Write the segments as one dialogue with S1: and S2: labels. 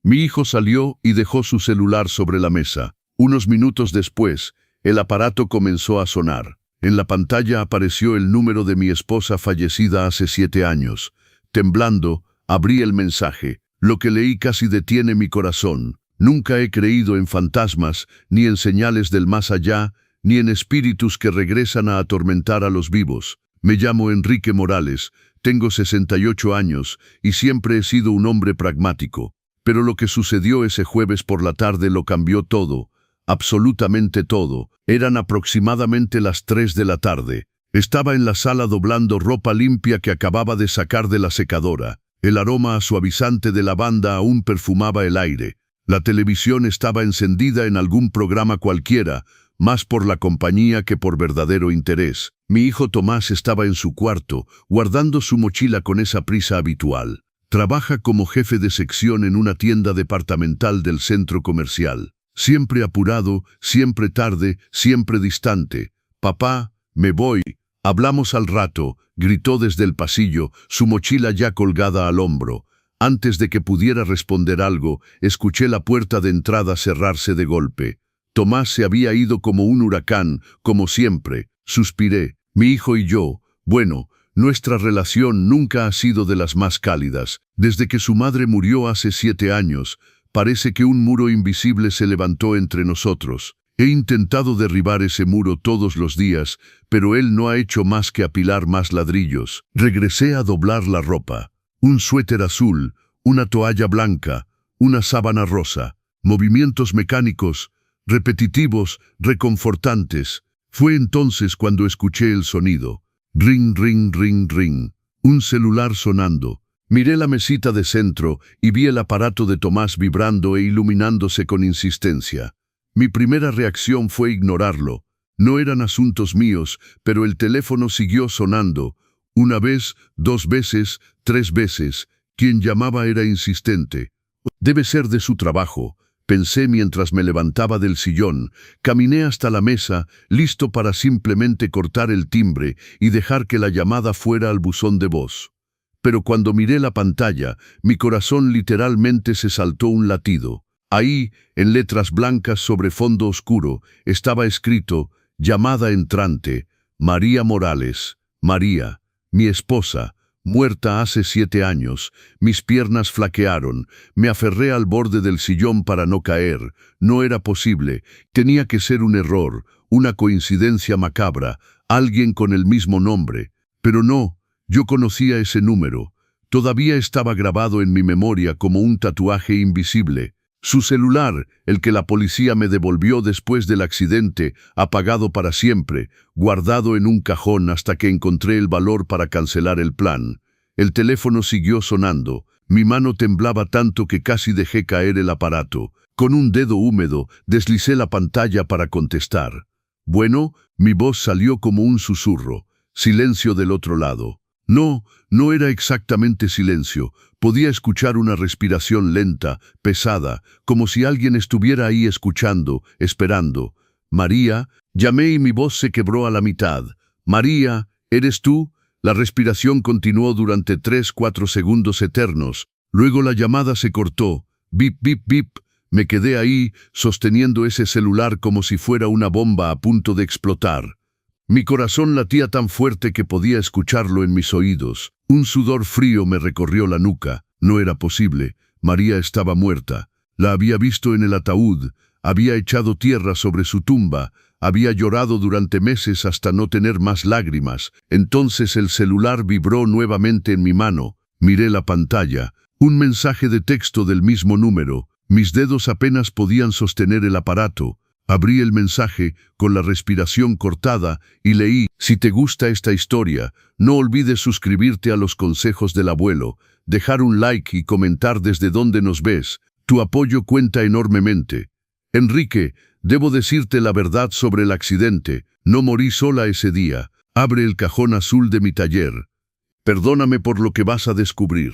S1: Mi hijo salió y dejó su celular sobre la mesa. Unos minutos después, el aparato comenzó a sonar. En la pantalla apareció el número de mi esposa fallecida hace 7 años. Temblando, abrí el mensaje. Lo que leí casi detiene mi corazón. Nunca he creído en fantasmas, ni en señales del más allá, ni en espíritus que regresan a atormentar a los vivos. Me llamo Enrique Morales, tengo 68 años y siempre he sido un hombre pragmático. Pero lo que sucedió ese jueves por la tarde lo cambió todo, absolutamente todo. Eran aproximadamente las 3 de la tarde. Estaba en la sala doblando ropa limpia que acababa de sacar de la secadora. El aroma suavizante de lavanda aún perfumaba el aire. La televisión estaba encendida en algún programa cualquiera, más por la compañía que por verdadero interés. Mi hijo Tomás estaba en su cuarto, guardando su mochila con esa prisa habitual. Trabaja como jefe de sección en una tienda departamental del centro comercial. Siempre apurado, siempre tarde, siempre distante. «Papá, me voy. Hablamos al rato», gritó desde el pasillo, su mochila ya colgada al hombro. Antes de que pudiera responder algo, escuché la puerta de entrada cerrarse de golpe. Tomás se había ido como un huracán, como siempre. Suspiré. Mi hijo y yo, bueno, nuestra relación nunca ha sido de las más cálidas. Desde que su madre murió hace 7 años, parece que un muro invisible se levantó entre nosotros. He intentado derribar ese muro todos los días, pero él no ha hecho más que apilar más ladrillos. Regresé a doblar la ropa. Un suéter azul, una toalla blanca, una sábana rosa. Movimientos mecánicos, repetitivos, reconfortantes. Fue entonces cuando escuché el sonido. Ring, ring, ring, ring. Un celular sonando. Miré la mesita de centro y vi el aparato de Tomás vibrando e iluminándose con insistencia. Mi primera reacción fue ignorarlo. No eran asuntos míos, pero el teléfono siguió sonando. 1 vez, 2 veces, 3 veces. Quien llamaba era insistente. Debe ser de su trabajo, pensé mientras me levantaba del sillón. Caminé hasta la mesa, listo para simplemente cortar el timbre y dejar que la llamada fuera al buzón de voz. Pero cuando miré la pantalla, mi corazón literalmente se saltó un latido. Ahí, en letras blancas sobre fondo oscuro, estaba escrito: llamada entrante, María Morales. María, mi esposa, muerta hace 7 años. Mis piernas flaquearon. Me aferré al borde del sillón para no caer. No era posible. Tenía que ser un error, una coincidencia macabra, alguien con el mismo nombre. Pero no, yo conocía ese número. Todavía estaba grabado en mi memoria como un tatuaje invisible. Su celular, el que la policía me devolvió después del accidente, apagado para siempre, guardado en un cajón hasta que encontré el valor para cancelar el plan. El teléfono siguió sonando. Mi mano temblaba tanto que casi dejé caer el aparato. Con un dedo húmedo, deslicé la pantalla para contestar. Bueno, mi voz salió como un susurro. Silencio del otro lado. No, no era exactamente silencio. Podía escuchar una respiración lenta, pesada, como si alguien estuviera ahí escuchando, esperando. María, llamé y mi voz se quebró a la mitad. María, ¿eres tú? La respiración continuó durante 3-4 segundos eternos. Luego la llamada se cortó. Bip, bip, bip. Me quedé ahí, sosteniendo ese celular como si fuera una bomba a punto de explotar. Mi corazón latía tan fuerte que podía escucharlo en mis oídos. Un sudor frío me recorrió la nuca. No era posible. María estaba muerta. La había visto en el ataúd. Había echado tierra sobre su tumba. Había llorado durante meses hasta no tener más lágrimas. Entonces el celular vibró nuevamente en mi mano. Miré la pantalla. Un mensaje de texto del mismo número. Mis dedos apenas podían sostener el aparato. Abrí el mensaje con la respiración cortada y leí: si te gusta esta historia, no olvides suscribirte a los consejos del abuelo, dejar un like y comentar desde dónde nos ves. Tu apoyo cuenta enormemente. Enrique, debo decirte la verdad sobre el accidente. No morí sola ese día. Abre el cajón azul de mi taller. Perdóname por lo que vas a descubrir.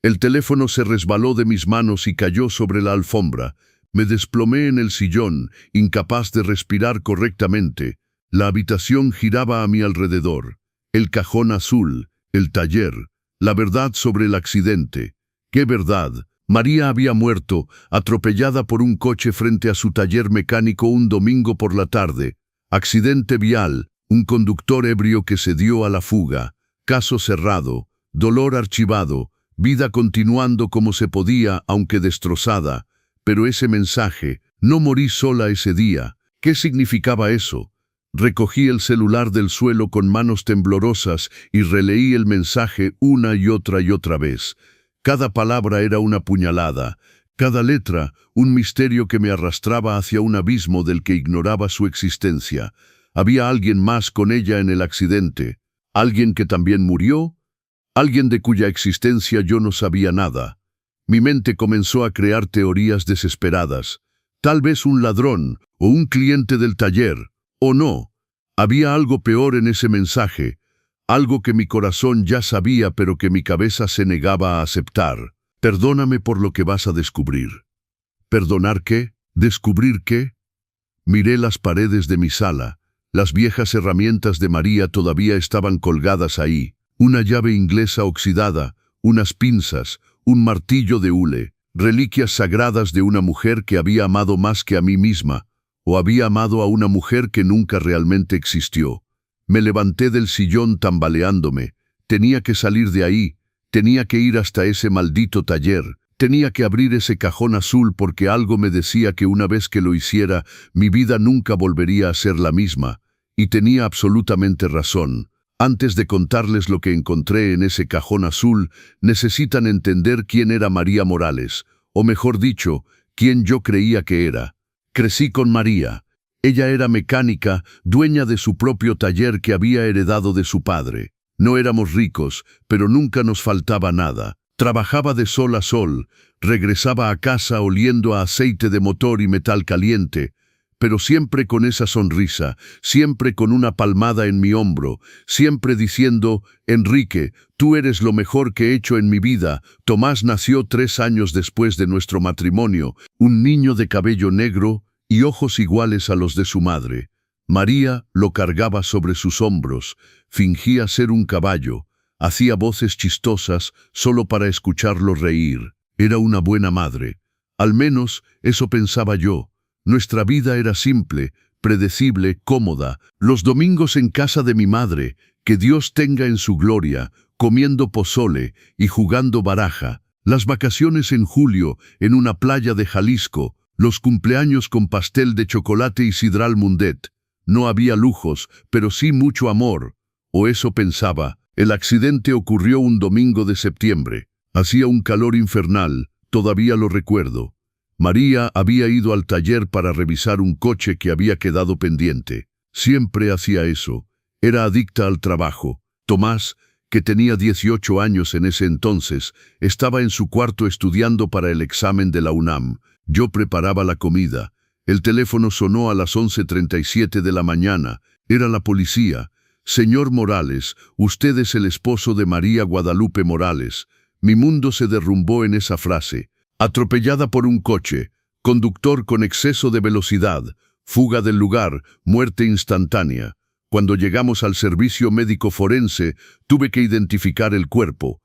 S1: El teléfono se resbaló de mis manos y cayó sobre la alfombra. Me desplomé en el sillón, incapaz de respirar correctamente. La habitación giraba a mi alrededor. El cajón azul, el taller, la verdad sobre el accidente. ¿Qué verdad? María había muerto, atropellada por un coche frente a su taller mecánico un domingo por la tarde. Accidente vial, un conductor ebrio que se dio a la fuga. Caso cerrado, dolor archivado, vida continuando como se podía, aunque destrozada. Pero ese mensaje, no morí sola ese día. ¿Qué significaba eso? Recogí el celular del suelo con manos temblorosas y releí el mensaje una y otra vez. Cada palabra era una puñalada, cada letra un misterio que me arrastraba hacia un abismo del que ignoraba su existencia. Había alguien más con ella en el accidente, alguien que también murió, alguien de cuya existencia yo no sabía nada. Mi mente comenzó a crear teorías desesperadas. Tal vez un ladrón o un cliente del taller, o no. Había algo peor en ese mensaje. Algo que mi corazón ya sabía pero que mi cabeza se negaba a aceptar. Perdóname por lo que vas a descubrir. ¿Perdonar qué? ¿Descubrir qué? Miré las paredes de mi sala. Las viejas herramientas de María todavía estaban colgadas ahí. Una llave inglesa oxidada, unas pinzas, un martillo de hule, reliquias sagradas de una mujer que había amado más que a mí misma, o había amado a una mujer que nunca realmente existió. Me levanté del sillón tambaleándome. Tenía que salir de ahí, tenía que ir hasta ese maldito taller, tenía que abrir ese cajón azul porque algo me decía que una vez que lo hiciera, mi vida nunca volvería a ser la misma, y tenía absolutamente razón. Antes de contarles lo que encontré en ese cajón azul, necesitan entender quién era María Morales, o mejor dicho, quién yo creía que era. Crecí con María. Ella era mecánica, dueña de su propio taller que había heredado de su padre. No éramos ricos, pero nunca nos faltaba nada. Trabajaba de sol a sol, regresaba a casa oliendo a aceite de motor y metal caliente, pero siempre con esa sonrisa, siempre con una palmada en mi hombro, siempre diciendo, Enrique, tú eres lo mejor que he hecho en mi vida. Tomás nació 3 años después de nuestro matrimonio, un niño de cabello negro y ojos iguales a los de su madre. María lo cargaba sobre sus hombros, fingía ser un caballo, hacía voces chistosas solo para escucharlo reír. Era una buena madre. Al menos eso pensaba yo. Nuestra vida era simple, predecible, cómoda. Los domingos en casa de mi madre, que Dios tenga en su gloria, comiendo pozole y jugando baraja. Las vacaciones en julio en una playa de Jalisco, los cumpleaños con pastel de chocolate y sidral Mundet. No había lujos, pero sí mucho amor. O eso pensaba. El accidente ocurrió un domingo de septiembre. Hacía un calor infernal, todavía lo recuerdo. María había ido al taller para revisar un coche que había quedado pendiente. Siempre hacía eso. Era adicta al trabajo. Tomás, que tenía 18 años en ese entonces, estaba en su cuarto estudiando para el examen de la UNAM. Yo preparaba la comida. El teléfono sonó a las 11:37 de la mañana. Era la policía. Señor Morales, usted es el esposo de María Guadalupe Morales. Mi mundo se derrumbó en esa frase. Atropellada por un coche, conductor con exceso de velocidad, fuga del lugar, muerte instantánea. Cuando llegamos al servicio médico forense, tuve que identificar el cuerpo.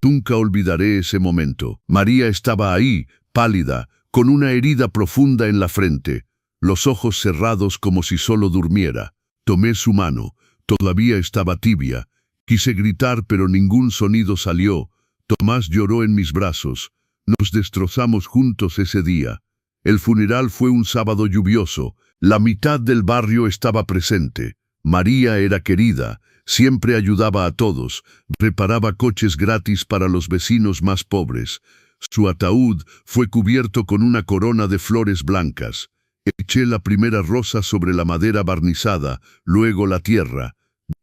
S1: Nunca olvidaré ese momento. María estaba ahí, pálida, con una herida profunda en la frente, los ojos cerrados como si solo durmiera. Tomé su mano, todavía estaba tibia. Quise gritar pero ningún sonido salió. Tomás lloró en mis brazos. Nos destrozamos juntos ese día. El funeral fue un sábado lluvioso. La mitad del barrio estaba presente. María era querida, siempre ayudaba a todos, reparaba coches gratis para los vecinos más pobres. Su ataúd fue cubierto con una corona de flores blancas. Eché la primera rosa sobre la madera barnizada, luego la tierra.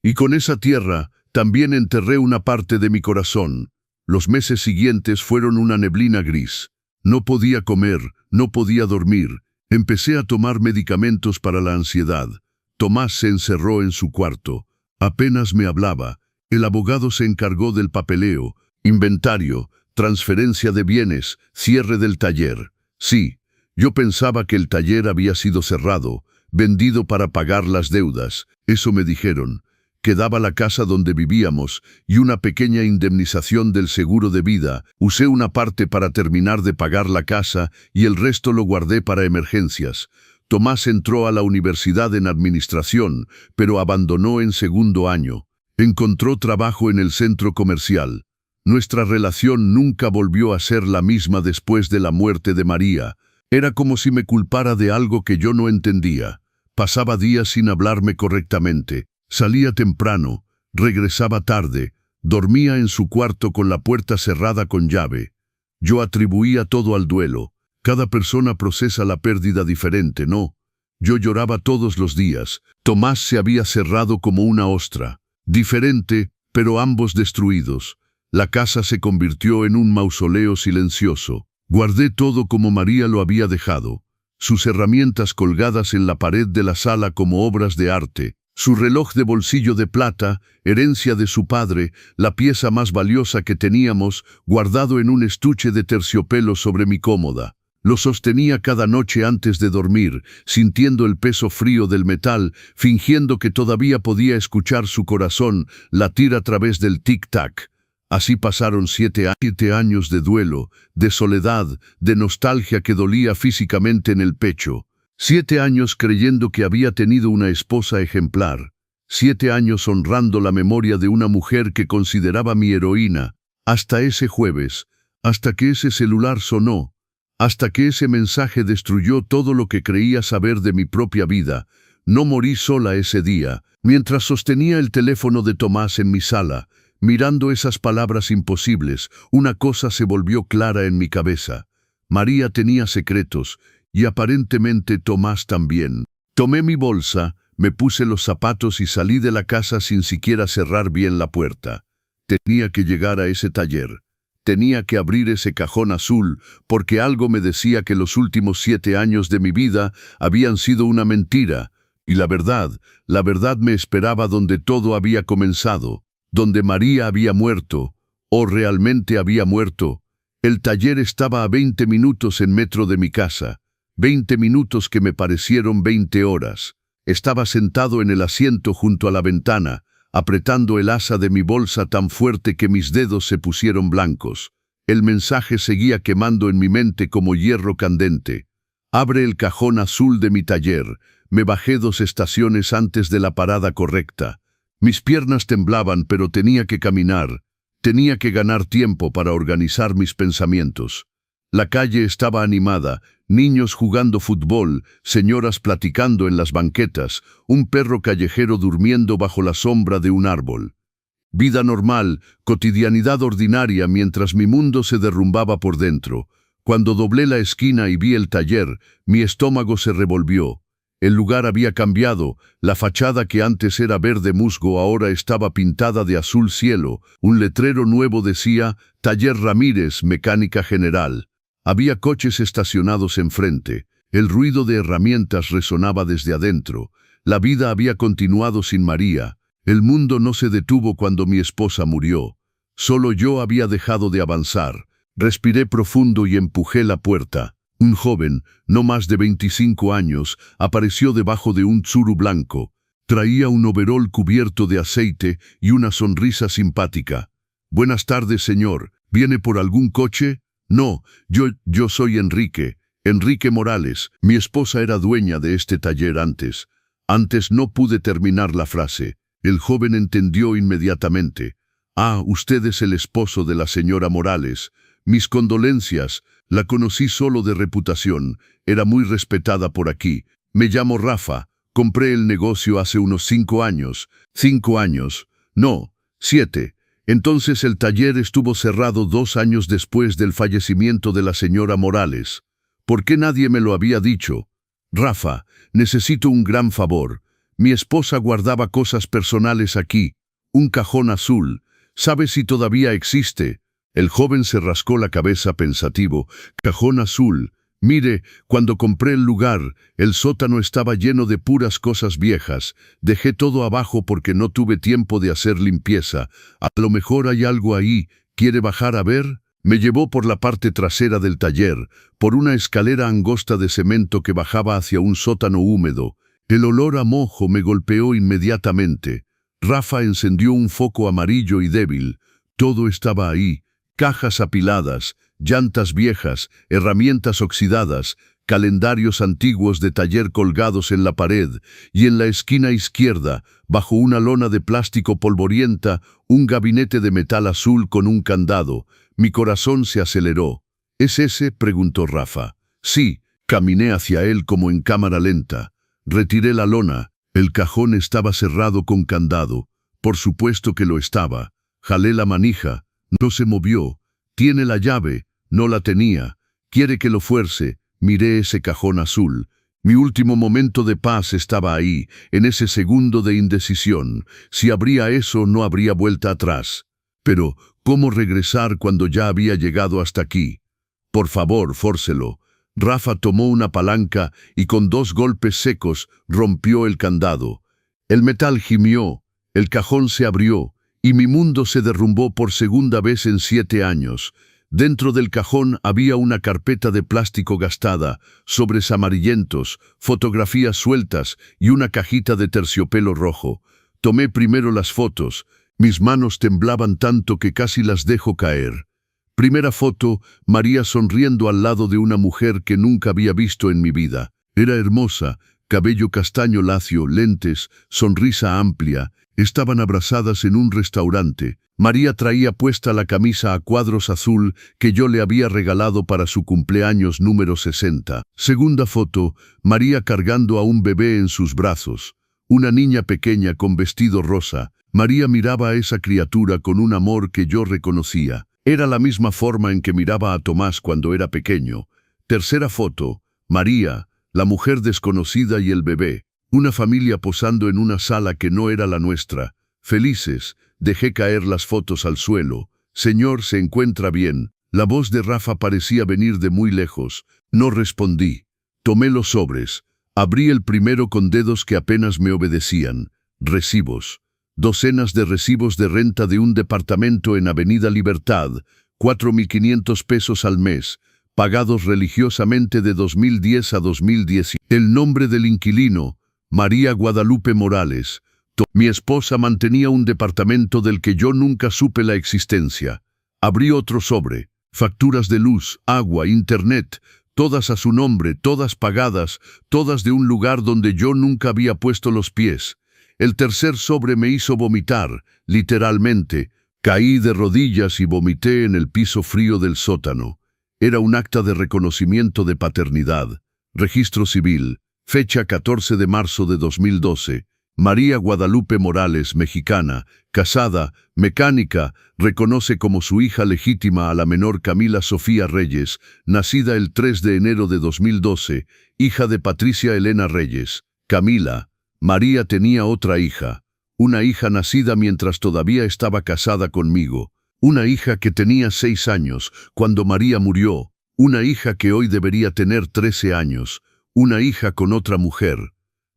S1: Y con esa tierra también enterré una parte de mi corazón. Los meses siguientes fueron una neblina gris. No podía comer, no podía dormir. Empecé a tomar medicamentos para la ansiedad. Tomás se encerró en su cuarto. Apenas me hablaba. El abogado se encargó del papeleo, inventario, transferencia de bienes, cierre del taller. Sí, yo pensaba que el taller había sido cerrado, vendido para pagar las deudas. Eso me dijeron. quedaba la casa donde vivíamos y una pequeña indemnización del seguro de vida. Usé una parte para terminar de pagar la casa y el resto lo guardé para emergencias. Tomás entró a la universidad en administración, pero abandonó en segundo año. Encontró trabajo en el centro comercial. Nuestra relación nunca volvió a ser la misma después de la muerte de María. Era como si me culpara de algo que yo no entendía. Pasaba días sin hablarme correctamente. Salía temprano, regresaba tarde, dormía en su cuarto con la puerta cerrada con llave. Yo atribuía todo al duelo. Cada persona procesa la pérdida diferente, ¿no? Yo lloraba todos los días. Tomás se había cerrado como una ostra. Diferente, pero ambos destruidos. La casa se convirtió en un mausoleo silencioso. Guardé todo como María lo había dejado. Sus herramientas colgadas en la pared de la sala como obras de arte. Su reloj de bolsillo de plata, herencia de su padre, la pieza más valiosa que teníamos, guardado en un estuche de terciopelo sobre mi cómoda. Lo sostenía cada noche antes de dormir, sintiendo el peso frío del metal, fingiendo que todavía podía escuchar su corazón latir a través del tic-tac. Así pasaron 7 años de duelo, de soledad, de nostalgia que dolía físicamente en el pecho. 7 años creyendo que había tenido una esposa ejemplar. 7 años honrando la memoria de una mujer que consideraba mi heroína. Hasta ese jueves, hasta que ese celular sonó, hasta que ese mensaje destruyó todo lo que creía saber de mi propia vida. No morí sola ese día, mientras sostenía el teléfono de Tomás en mi sala. Mirando esas palabras imposibles, una cosa se volvió clara en mi cabeza. María tenía secretos, y aparentemente Tomás también. Tomé mi bolsa, me puse los zapatos y salí de la casa sin siquiera cerrar bien la puerta. Tenía que llegar a ese taller. Tenía que abrir ese cajón azul, porque algo me decía que los últimos 7 años de mi vida habían sido una mentira. Y la verdad me esperaba donde todo había comenzado. Donde María había muerto, o realmente había muerto. El taller estaba a 20 minutos en metro de mi casa, 20 minutos que me parecieron 20 horas. Estaba sentado en el asiento junto a la ventana, apretando el asa de mi bolsa tan fuerte que mis dedos se pusieron blancos. El mensaje seguía quemando en mi mente como hierro candente. Abre el cajón azul de mi taller. Me bajé 2 estaciones antes de la parada correcta. Mis piernas temblaban, pero tenía que caminar. Tenía que ganar tiempo para organizar mis pensamientos. La calle estaba animada, niños jugando fútbol, señoras platicando en las banquetas, un perro callejero durmiendo bajo la sombra de un árbol. Vida normal, cotidianidad ordinaria mientras mi mundo se derrumbaba por dentro. Cuando doblé la esquina y vi el taller, mi estómago se revolvió. El lugar había cambiado, la fachada que antes era verde musgo ahora estaba pintada de azul cielo, un letrero nuevo decía, Taller Ramírez, Mecánica General. Había coches estacionados enfrente, el ruido de herramientas resonaba desde adentro, la vida había continuado sin María, el mundo no se detuvo cuando mi esposa murió, solo yo había dejado de avanzar, respiré profundo y empujé la puerta. Un joven, no más de 25 años, apareció debajo de un tsuru blanco. Traía un overol cubierto de aceite y una sonrisa simpática. «Buenas tardes, señor. ¿Viene por algún coche?» «No, yo soy Enrique Morales. Mi esposa era dueña de este taller antes». Antes no pude terminar la frase. El joven entendió inmediatamente. «Ah, usted es el esposo de la señora Morales. Mis condolencias. La conocí solo de reputación, era muy respetada por aquí. Me llamo Rafa, compré el negocio hace unos 5 años. 5 años, no, 7. Entonces el taller estuvo cerrado 2 años después del fallecimiento de la señora Morales. ¿Por qué nadie me lo había dicho? Rafa, necesito un gran favor. Mi esposa guardaba cosas personales aquí, un cajón azul. ¿Sabes si todavía existe?» El joven se rascó la cabeza pensativo. «Cajón azul. Mire, cuando compré el lugar, el sótano estaba lleno de puras cosas viejas. Dejé todo abajo porque no tuve tiempo de hacer limpieza. A lo mejor hay algo ahí. ¿Quiere bajar a ver?» Me llevó por la parte trasera del taller, por una escalera angosta de cemento que bajaba hacia un sótano húmedo. El olor a mojo me golpeó inmediatamente. Rafa encendió un foco amarillo y débil. Todo estaba ahí: cajas apiladas, llantas viejas, herramientas oxidadas, calendarios antiguos de taller colgados en la pared, y en la esquina izquierda, bajo una lona de plástico polvorienta, un gabinete de metal azul con un candado. Mi corazón se aceleró. ¿Es ese?, preguntó Rafa. Sí. Caminé hacia él como en cámara lenta. Retiré la lona. El cajón estaba cerrado con candado. Por supuesto que lo estaba. Jalé la manija. No se movió. Tiene la llave. No la tenía. Quiere que lo fuerce. Miré ese cajón azul. Mi último momento de paz estaba ahí, en ese segundo de indecisión. Si abría eso, no habría vuelta atrás. Pero, ¿cómo regresar cuando ya había llegado hasta aquí? Por favor, fórcelo. Rafa tomó una palanca y con 2 golpes secos rompió el candado. El metal gimió, el cajón se abrió y mi mundo se derrumbó por segunda vez en 7 años. Dentro del cajón había una carpeta de plástico gastada, sobres amarillentos, fotografías sueltas y una cajita de terciopelo rojo. Tomé primero las fotos. Mis manos temblaban tanto que casi las dejo caer. Primera foto: María sonriendo al lado de una mujer que nunca había visto en mi vida. Era hermosa, cabello castaño lacio, lentes, sonrisa amplia. Estaban abrazadas en un restaurante. María traía puesta la camisa a cuadros azul que yo le había regalado para su cumpleaños número 60. Segunda foto: María cargando a un bebé en sus brazos. Una niña pequeña con vestido rosa. María miraba a esa criatura con un amor que yo reconocía. Era la misma forma en que miraba a Tomás cuando era pequeño. Tercera foto: María, la mujer desconocida y el bebé. Una familia posando en una sala que no era la nuestra. Felices. Dejé caer las fotos al suelo. Señor, ¿se encuentra bien? La voz de Rafa parecía venir de muy lejos. No respondí. Tomé los sobres. Abrí el primero con dedos que apenas me obedecían. Recibos. Docenas de recibos de renta de un departamento en Avenida Libertad, 4.500 pesos al mes, pagados religiosamente de 2010 a 2010. El nombre del inquilino: María Guadalupe Morales. Mi esposa mantenía un departamento del que yo nunca supe la existencia. Abrí otro sobre. Facturas de luz, agua, internet, todas a su nombre, todas pagadas, todas de un lugar donde yo nunca había puesto los pies. El tercer sobre me hizo vomitar, literalmente. Caí de rodillas y vomité en el piso frío del sótano. Era un acta de reconocimiento de paternidad. Registro civil. Fecha 14 de marzo de 2012. María Guadalupe Morales, mexicana, casada, mecánica, reconoce como su hija legítima a la menor Camila Sofía Reyes, nacida el 3 de enero de 2012, hija de Patricia Elena Reyes. Camila. María tenía otra hija, una hija nacida mientras todavía estaba casada conmigo, una hija que tenía 6 años cuando María murió, una hija que hoy debería tener 13 años, una hija con otra mujer.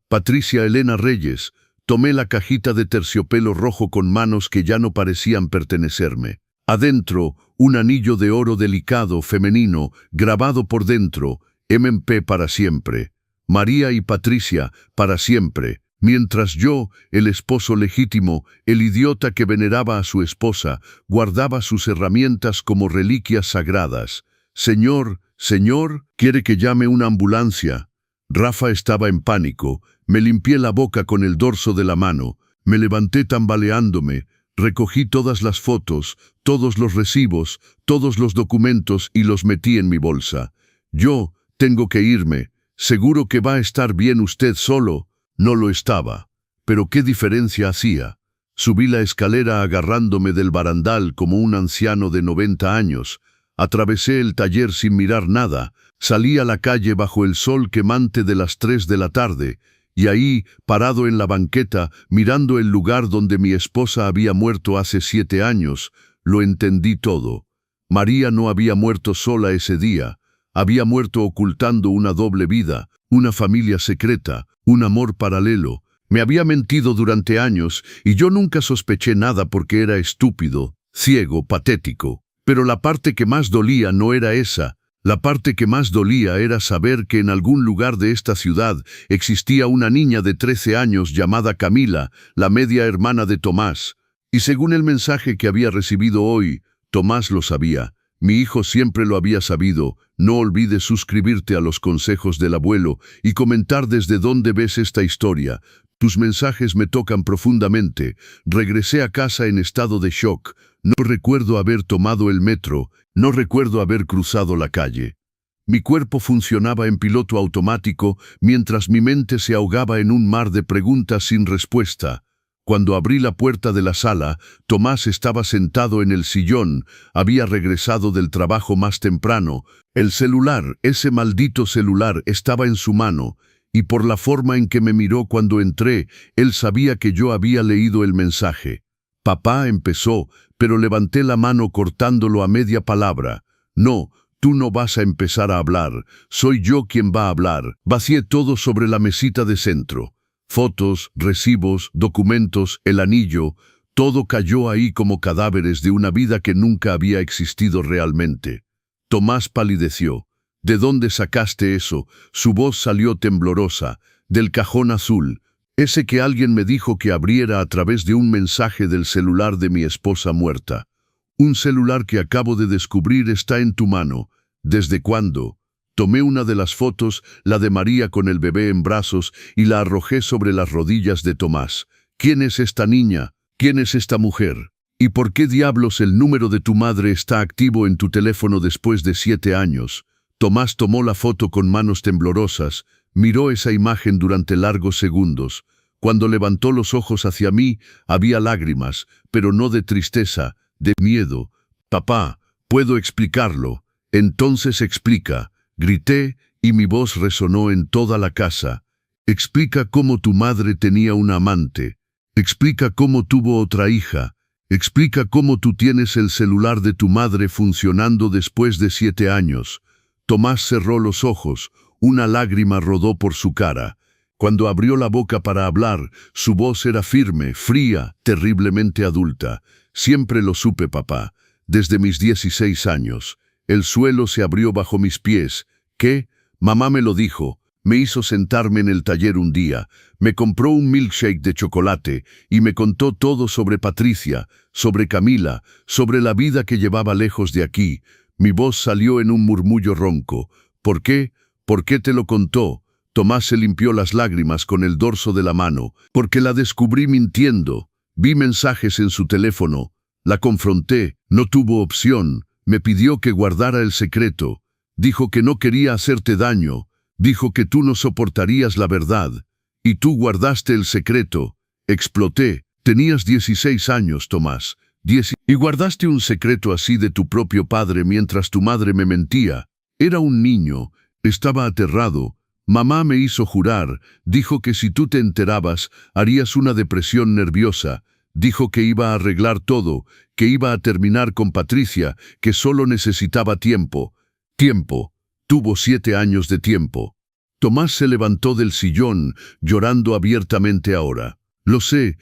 S1: Patricia Elena Reyes. Tomé la cajita de terciopelo rojo con manos que ya no parecían pertenecerme. Adentro, un anillo de oro delicado, femenino, grabado por dentro: M.P. para siempre. María y Patricia, para siempre. Mientras yo, el esposo legítimo, el idiota que veneraba a su esposa, guardaba sus herramientas como reliquias sagradas. Señor, señor, ¿quiere que llame una ambulancia? Rafa estaba en pánico. Me limpié la boca con el dorso de la mano. Me levanté tambaleándome. Recogí todas las fotos, todos los recibos, todos los documentos y los metí en mi bolsa. Yo tengo que irme. ¿Seguro que va a estar bien usted solo? No lo estaba. Pero ¿qué diferencia hacía? Subí la escalera agarrándome del barandal como un anciano de 90 años. Atravesé el taller sin mirar nada. Salí a la calle bajo el sol quemante de las 3 de la tarde. Y ahí, parado en la banqueta, mirando el lugar donde mi esposa había muerto hace 7 años, lo entendí todo. María no había muerto sola ese día. Había muerto ocultando una doble vida, una familia secreta, un amor paralelo. Me había mentido durante años y yo nunca sospeché nada porque era estúpido, ciego, patético. Pero la parte que más dolía no era esa. La parte que más dolía era saber que en algún lugar de esta ciudad existía una niña de 13 años llamada Camila, la media hermana de Tomás. Y según el mensaje que había recibido hoy, Tomás lo sabía. Mi hijo siempre lo había sabido. No olvides suscribirte a los consejos del abuelo y comentar desde dónde ves esta historia. Tus mensajes me tocan profundamente. Regresé a casa en estado de shock. No recuerdo haber tomado el metro. No recuerdo haber cruzado la calle. Mi cuerpo funcionaba en piloto automático mientras mi mente se ahogaba en un mar de preguntas sin respuesta. Cuando abrí la puerta de la sala, Tomás estaba sentado en el sillón. Había regresado del trabajo más temprano. El celular, ese maldito celular, estaba en su mano. Y por la forma en que me miró cuando entré, él sabía que yo había leído el mensaje. Papá empezó, pero levanté la mano cortándolo a media palabra. No, tú no vas a empezar a hablar. Soy yo quien va a hablar. Vacié todo sobre la mesita de centro. Fotos, recibos, documentos, el anillo, todo cayó ahí como cadáveres de una vida que nunca había existido realmente. Tomás palideció. ¿De dónde sacaste eso? Su voz salió temblorosa. Del cajón azul. Ese que alguien me dijo que abriera a través de un mensaje del celular de mi esposa muerta. Un celular que acabo de descubrir está en tu mano. ¿Desde cuándo? Tomé una de las fotos, la de María con el bebé en brazos, y la arrojé sobre las rodillas de Tomás. ¿Quién es esta niña? ¿Quién es esta mujer? ¿Y por qué diablos el número de tu madre está activo en tu teléfono después de 7 años? Tomás tomó la foto con manos temblorosas, miró esa imagen durante largos segundos. Cuando levantó los ojos hacia mí, había lágrimas, pero no de tristeza, de miedo. Papá, puedo explicarlo. Entonces explica. Grité y mi voz resonó en toda la casa. Explica cómo tu madre tenía un amante. Explica cómo tuvo otra hija. Explica cómo tú tienes el celular de tu madre funcionando después de 7 años. Tomás cerró los ojos. Una lágrima rodó por su cara. Cuando abrió la boca para hablar, su voz era firme, fría, terriblemente adulta. Siempre lo supe, papá. Desde mis 16 años. El suelo se abrió bajo mis pies. ¿Qué? Mamá me lo dijo. Me hizo sentarme en el taller un día. Me compró un milkshake de chocolate y me contó todo sobre Patricia, sobre Camila, sobre la vida que llevaba lejos de aquí. Mi voz salió en un murmullo ronco. ¿Por qué? ¿Por qué te lo contó? Tomás se limpió las lágrimas con el dorso de la mano. Porque la descubrí mintiendo. Vi mensajes en su teléfono. La confronté. No tuvo opción. Me pidió que guardara el secreto. Dijo que no quería hacerte daño. Dijo que tú no soportarías la verdad. Y tú guardaste el secreto. Exploté. Tenías 16 años, Tomás. Y guardaste un secreto así de tu propio padre mientras tu madre me mentía. Era un niño. Estaba aterrado. Mamá me hizo jurar. Dijo que si tú te enterabas, harías una depresión nerviosa. Dijo que iba a arreglar todo, que iba a terminar con Patricia, que solo necesitaba tiempo. Tiempo. Tuvo 7 años de tiempo. Tomás se levantó del sillón, llorando abiertamente ahora. Lo sé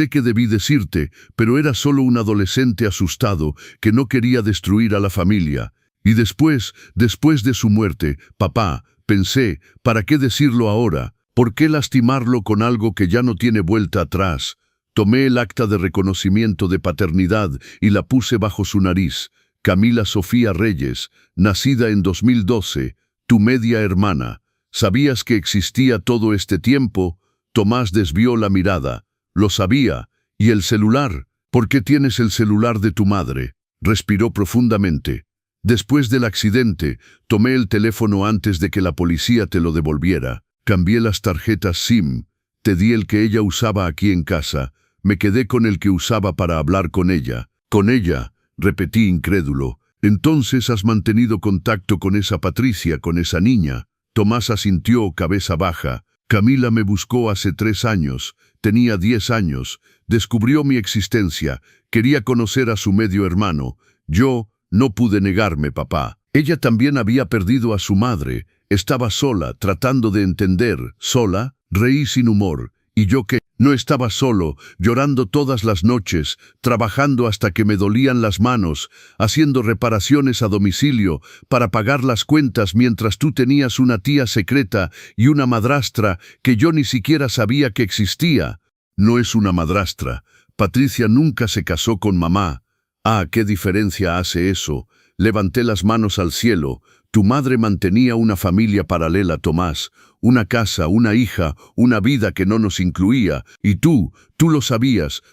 S1: que debí decirte, pero era solo un adolescente asustado que no quería destruir a la familia. Y después de su muerte, papá, pensé, ¿para qué decirlo ahora? ¿Por qué lastimarlo con algo que ya no tiene vuelta atrás? Tomé el acta de reconocimiento de paternidad y la puse bajo su nariz. Camila Sofía Reyes, nacida en 2012, tu media hermana. ¿Sabías que existía todo este tiempo? Tomás desvió la mirada. Lo sabía. ¿Y el celular? ¿Por qué tienes el celular de tu madre? Respiró profundamente. Después del accidente, tomé el teléfono antes de que la policía te lo devolviera. Cambié las tarjetas SIM. Te di el que ella usaba aquí en casa. Me quedé con el que usaba para hablar con ella. Con ella, repetí incrédulo. Entonces has mantenido contacto con esa Patricia, con esa niña. Tomás asintió, cabeza baja. Camila me buscó hace 3 años. Tenía 10 años. Descubrió mi existencia. Quería conocer a su medio hermano. Yo no pude negarme, papá. Ella también había perdido a su madre. Estaba sola, tratando de entender. ¿Sola? Reí sin humor. ¿Y yo qué? No estaba solo, llorando todas las noches, trabajando hasta que me dolían las manos, haciendo reparaciones a domicilio para pagar las cuentas mientras tú tenías una tía secreta y una madrastra que yo ni siquiera sabía que existía. No es una madrastra. Patricia nunca se casó con mamá. Ah, ¿qué diferencia hace eso? Levanté las manos al cielo. Tu madre mantenía una familia paralela, Tomás, una casa, una hija, una vida que no nos incluía, y tú lo sabías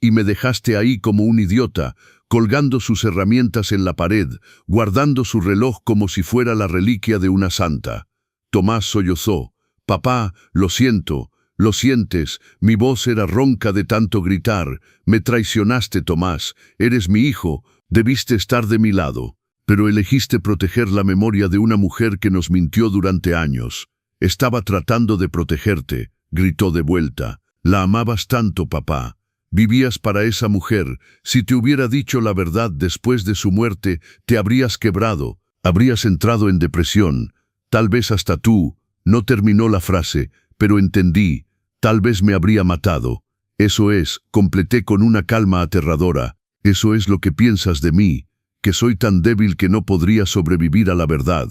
S1: y me dejaste ahí como un idiota, colgando sus herramientas en la pared, guardando su reloj como si fuera la reliquia de una santa. Tomás sollozó. Papá, lo siento. Lo sientes, mi voz era ronca de tanto gritar. Me traicionaste, Tomás. Eres mi hijo, debiste estar de mi lado. Pero elegiste proteger la memoria de una mujer que nos mintió durante años. Estaba tratando de protegerte, gritó de vuelta. La amabas tanto, papá. Vivías para esa mujer. Si te hubiera dicho la verdad después de su muerte, te habrías quebrado, habrías entrado en depresión. Tal vez hasta tú. No terminó la frase, pero entendí. Tal vez me habría matado. Eso es, completé con una calma aterradora. Eso es lo que piensas de mí, que soy tan débil que no podría sobrevivir a la verdad.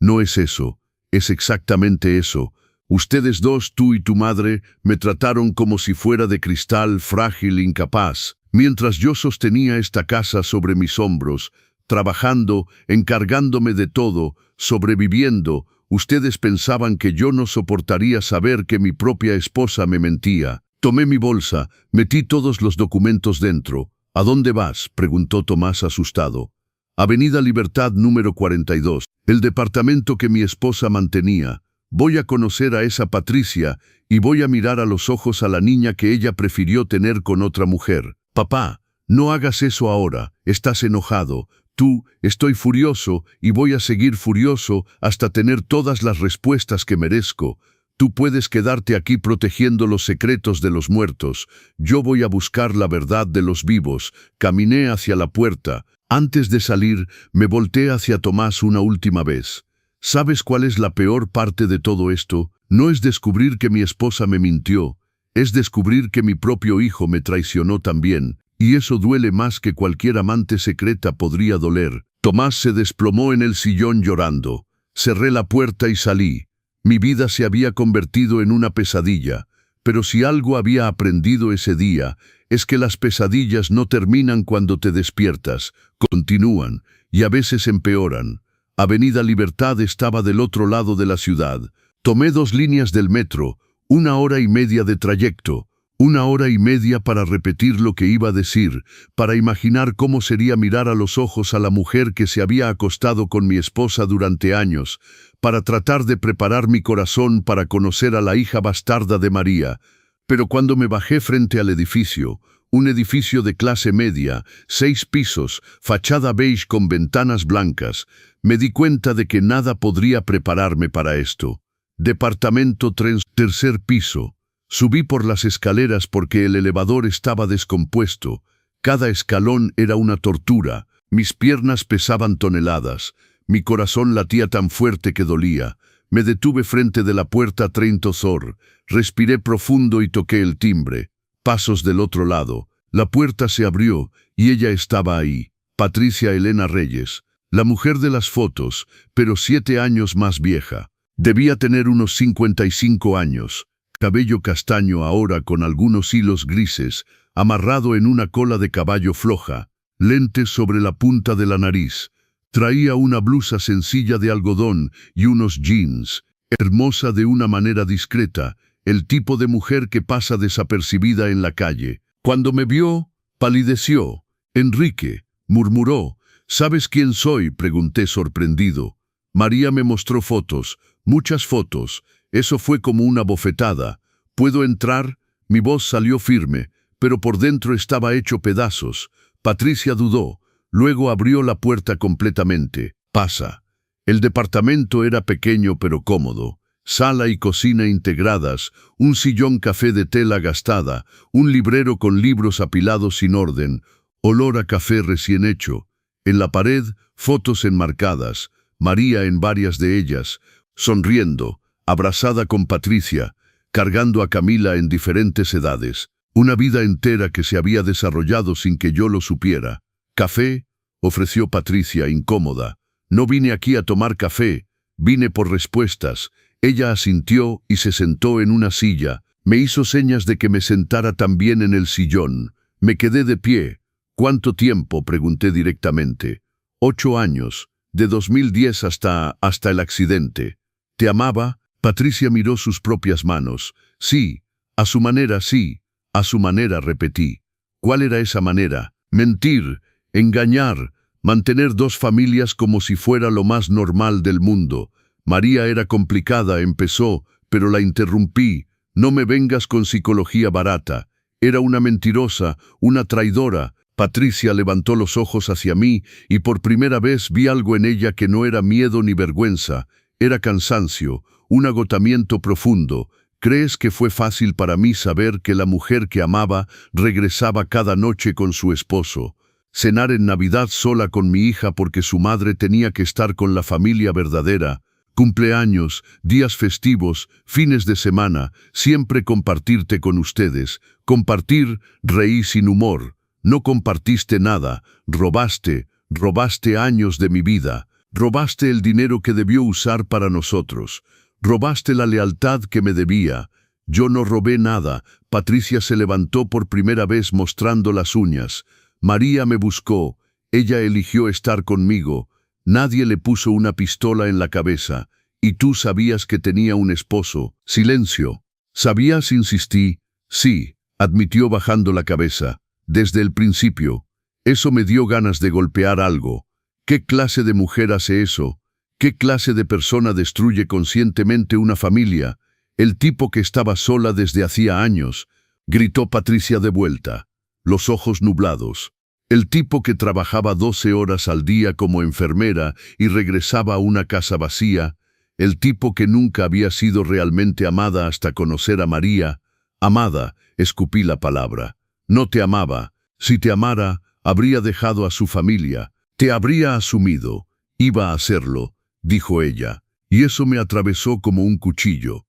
S1: No es eso, es exactamente eso. Ustedes dos, tú y tu madre, me trataron como si fuera de cristal, frágil, incapaz, mientras yo sostenía esta casa sobre mis hombros, trabajando, encargándome de todo, sobreviviendo. Ustedes pensaban que yo no soportaría saber que mi propia esposa me mentía. Tomé mi bolsa, metí todos los documentos dentro. ¿A dónde vas?, preguntó Tomás asustado. Avenida Libertad número 42, el departamento que mi esposa mantenía. Voy a conocer a esa Patricia y voy a mirar a los ojos a la niña que ella prefirió tener con otra mujer. Papá, no hagas eso ahora, estás enojado. Tú, estoy furioso y voy a seguir furioso hasta tener todas las respuestas que merezco. Tú puedes quedarte aquí protegiendo los secretos de los muertos. Yo voy a buscar la verdad de los vivos. Caminé hacia la puerta. Antes de salir, me volteé hacia Tomás una última vez. ¿Sabes cuál es la peor parte de todo esto? No es descubrir que mi esposa me mintió. Es descubrir que mi propio hijo me traicionó también. Y eso duele más que cualquier amante secreta podría doler. Tomás se desplomó en el sillón llorando. Cerré la puerta y salí. Mi vida se había convertido en una pesadilla. Pero si algo había aprendido ese día, es que las pesadillas no terminan cuando te despiertas, continúan, y a veces empeoran. Avenida Libertad estaba del otro lado de la ciudad. Tomé 2 líneas del metro, 1 hora y media de trayecto. 1 hora y media para repetir lo que iba a decir, para imaginar cómo sería mirar a los ojos a la mujer que se había acostado con mi esposa durante años, para tratar de preparar mi corazón para conocer a la hija bastarda de María. Pero cuando me bajé frente al edificio, un edificio de clase media, 6 pisos, fachada beige con ventanas blancas, me di cuenta de que nada podría prepararme para esto. Departamento 3, 3er piso. Subí por las escaleras porque el elevador estaba descompuesto. Cada escalón era una tortura. Mis piernas pesaban toneladas. Mi corazón latía tan fuerte que dolía. Me detuve frente de la puerta 30 Zor. Respiré profundo y toqué el timbre. Pasos del otro lado. La puerta se abrió y ella estaba ahí. Patricia Elena Reyes. La mujer de las fotos, pero 7 años más vieja. Debía tener unos 55 años. Cabello castaño ahora con algunos hilos grises, amarrado en una cola de caballo floja, lentes sobre la punta de la nariz. Traía una blusa sencilla de algodón y unos jeans, hermosa de una manera discreta, el tipo de mujer que pasa desapercibida en la calle. Cuando me vio, palideció. «Enrique», murmuró. «¿Sabes quién soy?», pregunté sorprendido. María me mostró fotos, muchas fotos. Eso fue como una bofetada. «¿Puedo entrar?». Mi voz salió firme, pero por dentro estaba hecho pedazos. Patricia dudó. Luego abrió la puerta completamente. «Pasa». El departamento era pequeño pero cómodo. Sala y cocina integradas, un sillón café de tela gastada, un librero con libros apilados sin orden, olor a café recién hecho. En la pared, fotos enmarcadas, María en varias de ellas, sonriendo, abrazada con Patricia. cargando a Camila en diferentes edades. Una vida entera que se había desarrollado sin que yo lo supiera. «¿Café?», ofreció Patricia, incómoda. «No vine aquí a tomar café, vine por respuestas». Ella asintió y se sentó en una silla. Me hizo señas de que me sentara también en el sillón. Me quedé de pie. «¿Cuánto tiempo?», pregunté directamente. 8 años, de 2010 hasta el accidente. «¿Te amaba?». Patricia miró sus propias manos. «Sí, a su manera sí, a su manera», repetí. «¿Cuál era esa manera?». «Mentir, engañar, mantener 2 familias como si fuera lo más normal del mundo». «María era complicada», empezó, pero la interrumpí. «No me vengas con psicología barata. Era una mentirosa, una traidora». Patricia levantó los ojos hacia mí y por primera vez vi algo en ella que no era miedo ni vergüenza. Era cansancio, un agotamiento profundo. «¿Crees que fue fácil para mí saber que la mujer que amaba regresaba cada noche con su esposo? Cenar en Navidad sola con mi hija porque su madre tenía que estar con la familia verdadera. Cumpleaños, días festivos, fines de semana, siempre compartirte con ustedes. Compartir», reí sin humor. «No compartiste nada, robaste años de mi vida. Robaste el dinero que debió usar para nosotros. Robaste la lealtad que me debía». «Yo no robé nada». Patricia se levantó por primera vez mostrando las uñas. «María me buscó. Ella eligió estar conmigo. Nadie le puso una pistola en la cabeza. Y tú sabías que tenía un esposo». Silencio. «¿Sabías?», insistí. «Sí», admitió bajando la cabeza. «Desde el principio. Eso me dio ganas de golpear algo. ¿Qué clase de mujer hace eso? ¿Qué clase de persona destruye conscientemente una familia? El tipo que estaba sola desde hacía años», gritó Patricia de vuelta, los ojos nublados. «El tipo que trabajaba 12 horas al día como enfermera y regresaba a una casa vacía. El tipo que nunca había sido realmente amada hasta conocer a María». «Amada», escupí la palabra. «No te amaba. Si te amara, habría dejado a su familia. Te habría asumido. Iba a hacerlo», dijo ella, y eso me atravesó como un cuchillo.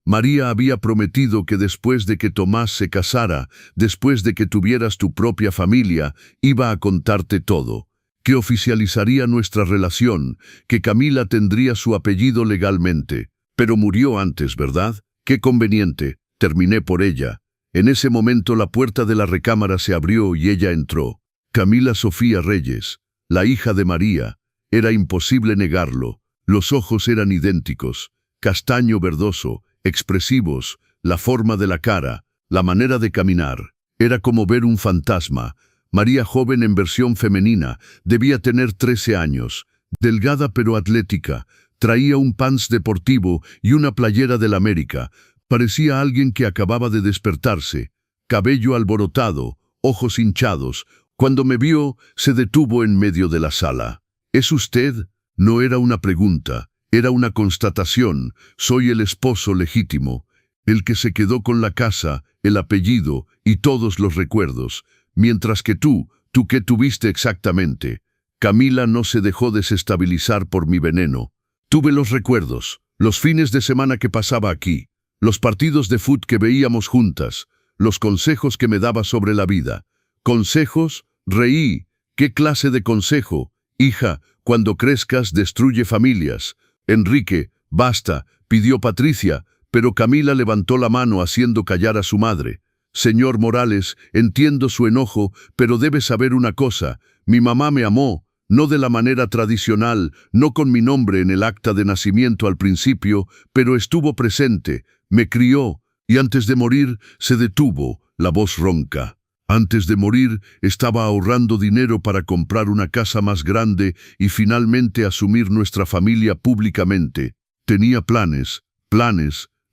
S1: María había prometido que después de que Tomás se casara, después de que tuvieras tu propia familia, iba a contarte todo, que oficializaría nuestra relación, que Camila tendría su apellido legalmente. Pero murió antes, ¿verdad? «Qué conveniente», terminé por ella. En ese momento la puerta de la recámara se abrió y ella entró. Camila Sofía Reyes, la hija de María. Era imposible negarlo. Los ojos eran idénticos, castaño verdoso, expresivos, la forma de la cara, la manera de caminar. Era como ver un fantasma. María joven en versión femenina, debía tener 13 años. Delgada pero atlética, traía un pants deportivo y una playera del América. Parecía alguien que acababa de despertarse. Cabello alborotado, ojos hinchados. Cuando me vio, se detuvo en medio de la sala. «¿Es usted?». No era una pregunta, era una constatación. «Soy el esposo legítimo, el que se quedó con la casa, el apellido y todos los recuerdos. Mientras que tú, ¿qué tuviste exactamente?». Camila no se dejó desestabilizar por mi veneno. «Tuve los recuerdos, los fines de semana que pasaba aquí, los partidos de fútbol que veíamos juntas, los consejos que me daba sobre la vida». «¿Consejos?», reí. «¿Qué clase de consejo?». «Hija, cuando crezcas destruye familias». «Enrique, basta», pidió Patricia, pero Camila levantó la mano haciendo callar a su madre. «Señor Morales, entiendo su enojo, pero debe saber una cosa. Mi mamá me amó, no de la manera tradicional, no con mi nombre en el acta de nacimiento al principio, pero estuvo presente, me crió, y antes de morir se detuvo», la voz ronca. «Antes de morir estaba ahorrando dinero para comprar una casa más grande y finalmente asumir nuestra familia públicamente. Tenía planes,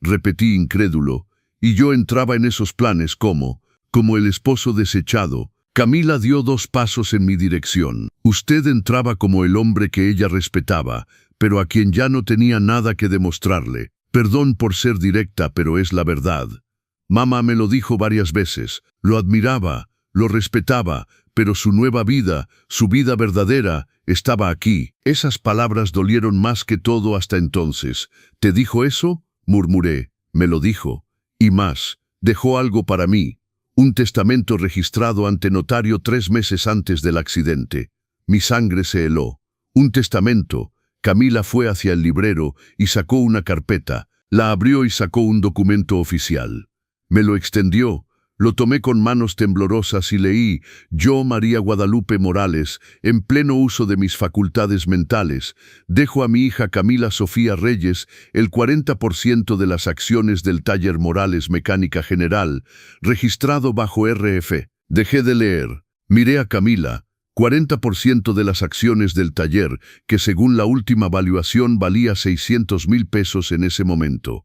S1: repetí incrédulo, y yo entraba en esos planes como el esposo desechado». Camila dio 2 pasos en mi dirección. «Usted entraba como el hombre que ella respetaba, pero a quien ya no tenía nada que demostrarle. Perdón por ser directa, pero es la verdad. Mamá me lo dijo varias veces, lo admiraba, lo respetaba, pero su nueva vida, su vida verdadera, estaba aquí». Esas palabras dolieron más que todo hasta entonces. «¿Te dijo eso?», murmuré. «Me lo dijo». Y más, dejó algo para mí, un testamento registrado ante notario 3 meses antes del accidente. Mi sangre se heló. Un testamento. Camila fue hacia el librero y sacó una carpeta. La abrió y sacó un documento oficial. Me lo extendió. Lo tomé con manos temblorosas y leí: yo, María Guadalupe Morales, en pleno uso de mis facultades mentales, dejo a mi hija Camila Sofía Reyes el 40% de las acciones del taller Morales Mecánica General, registrado bajo RF. Dejé de leer. Miré a Camila. 40% de las acciones del taller, que según la última valuación valía 600,000 pesos en ese momento.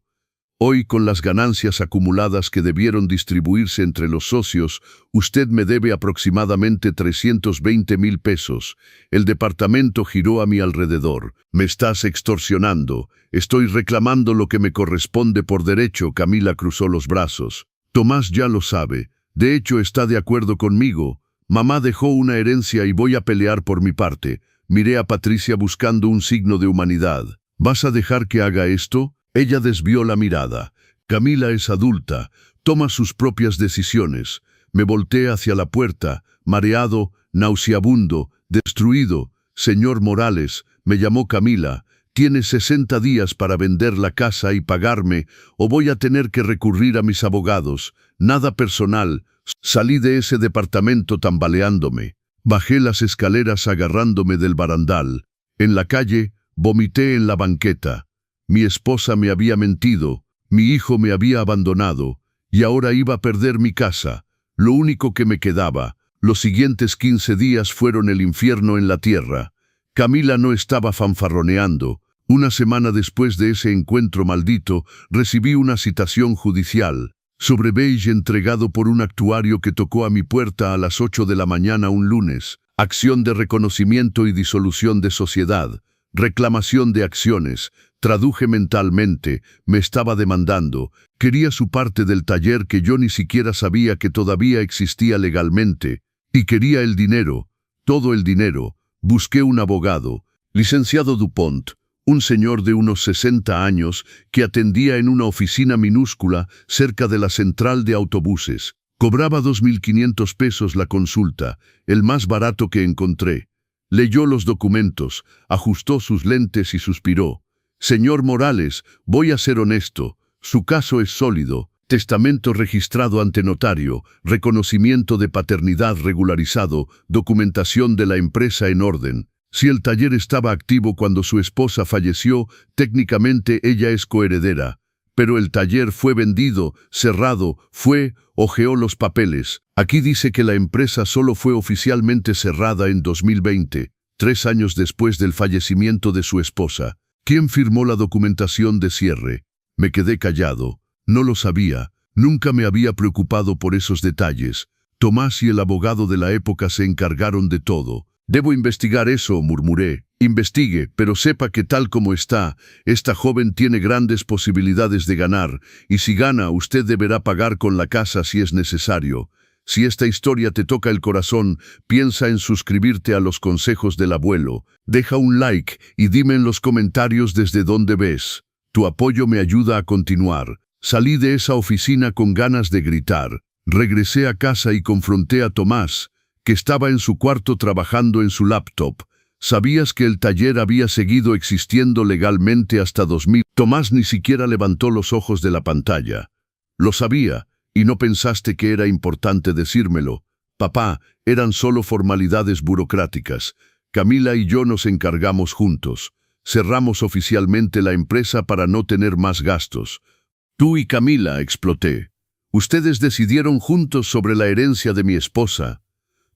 S1: Hoy, con las ganancias acumuladas que debieron distribuirse entre los socios, usted me debe aproximadamente 320,000 pesos. El departamento giró a mi alrededor. Me estás extorsionando. Estoy reclamando lo que me corresponde por derecho. Camila cruzó los brazos. Tomás ya lo sabe. De hecho, está de acuerdo conmigo. Mamá dejó una herencia y voy a pelear por mi parte. Miré a Patricia buscando un signo de humanidad. ¿Vas a dejar que haga esto? Ella desvió la mirada. Camila es adulta, toma sus propias decisiones. Me volteé hacia la puerta, mareado, nauseabundo, destruido. Señor Morales, me llamó Camila, tiene 60 días para vender la casa y pagarme, o voy a tener que recurrir a mis abogados. Nada personal. Salí de ese departamento tambaleándome. Bajé las escaleras agarrándome del barandal. En la calle, vomité en la banqueta. Mi esposa me había mentido, mi hijo me había abandonado, y ahora iba a perder mi casa. Lo único que me quedaba. Los siguientes 15 días fueron el infierno en la tierra. Camila no estaba fanfarroneando. Una semana después de ese encuentro maldito, recibí una citación judicial. Sobre beige entregado por un actuario que tocó a mi puerta a las 8 de la mañana un lunes. Acción de reconocimiento y disolución de sociedad. Reclamación de acciones. Traduje mentalmente, me estaba demandando. Quería su parte del taller que yo ni siquiera sabía que todavía existía legalmente. Y quería el dinero, todo el dinero. Busqué un abogado, licenciado Dupont, un señor de unos 60 años que atendía en una oficina minúscula cerca de la central de autobuses. Cobraba 2.500 pesos la consulta, el más barato que encontré. Leyó los documentos, ajustó sus lentes y suspiró. Señor Morales, voy a ser honesto. Su caso es sólido. Testamento registrado ante notario, reconocimiento de paternidad regularizado, documentación de la empresa en orden. Si el taller estaba activo cuando su esposa falleció, técnicamente ella es coheredera. Pero el taller fue vendido, cerrado, hojeó los papeles. Aquí dice que la empresa solo fue oficialmente cerrada en 2020, 3 años después del fallecimiento de su esposa. ¿Quién firmó la documentación de cierre? Me quedé callado. No lo sabía. Nunca me había preocupado por esos detalles. Tomás y el abogado de la época se encargaron de todo. Debo investigar eso, murmuré. Investigue, pero sepa que tal como está, esta joven tiene grandes posibilidades de ganar, y si gana, usted deberá pagar con la casa si es necesario. Si esta historia te toca el corazón, piensa en suscribirte a los consejos del abuelo. Deja un like y dime en los comentarios desde dónde ves. Tu apoyo me ayuda a continuar. Salí de esa oficina con ganas de gritar. Regresé a casa y confronté a Tomás, que estaba en su cuarto trabajando en su laptop. ¿Sabías que el taller había seguido existiendo legalmente hasta 2000? Tomás ni siquiera levantó los ojos de la pantalla. Lo sabía. ¿Y no pensaste que era importante decírmelo? Papá, eran solo formalidades burocráticas. Camila y yo nos encargamos juntos. Cerramos oficialmente la empresa para no tener más gastos. Tú y Camila, exploté. Ustedes decidieron juntos sobre la herencia de mi esposa.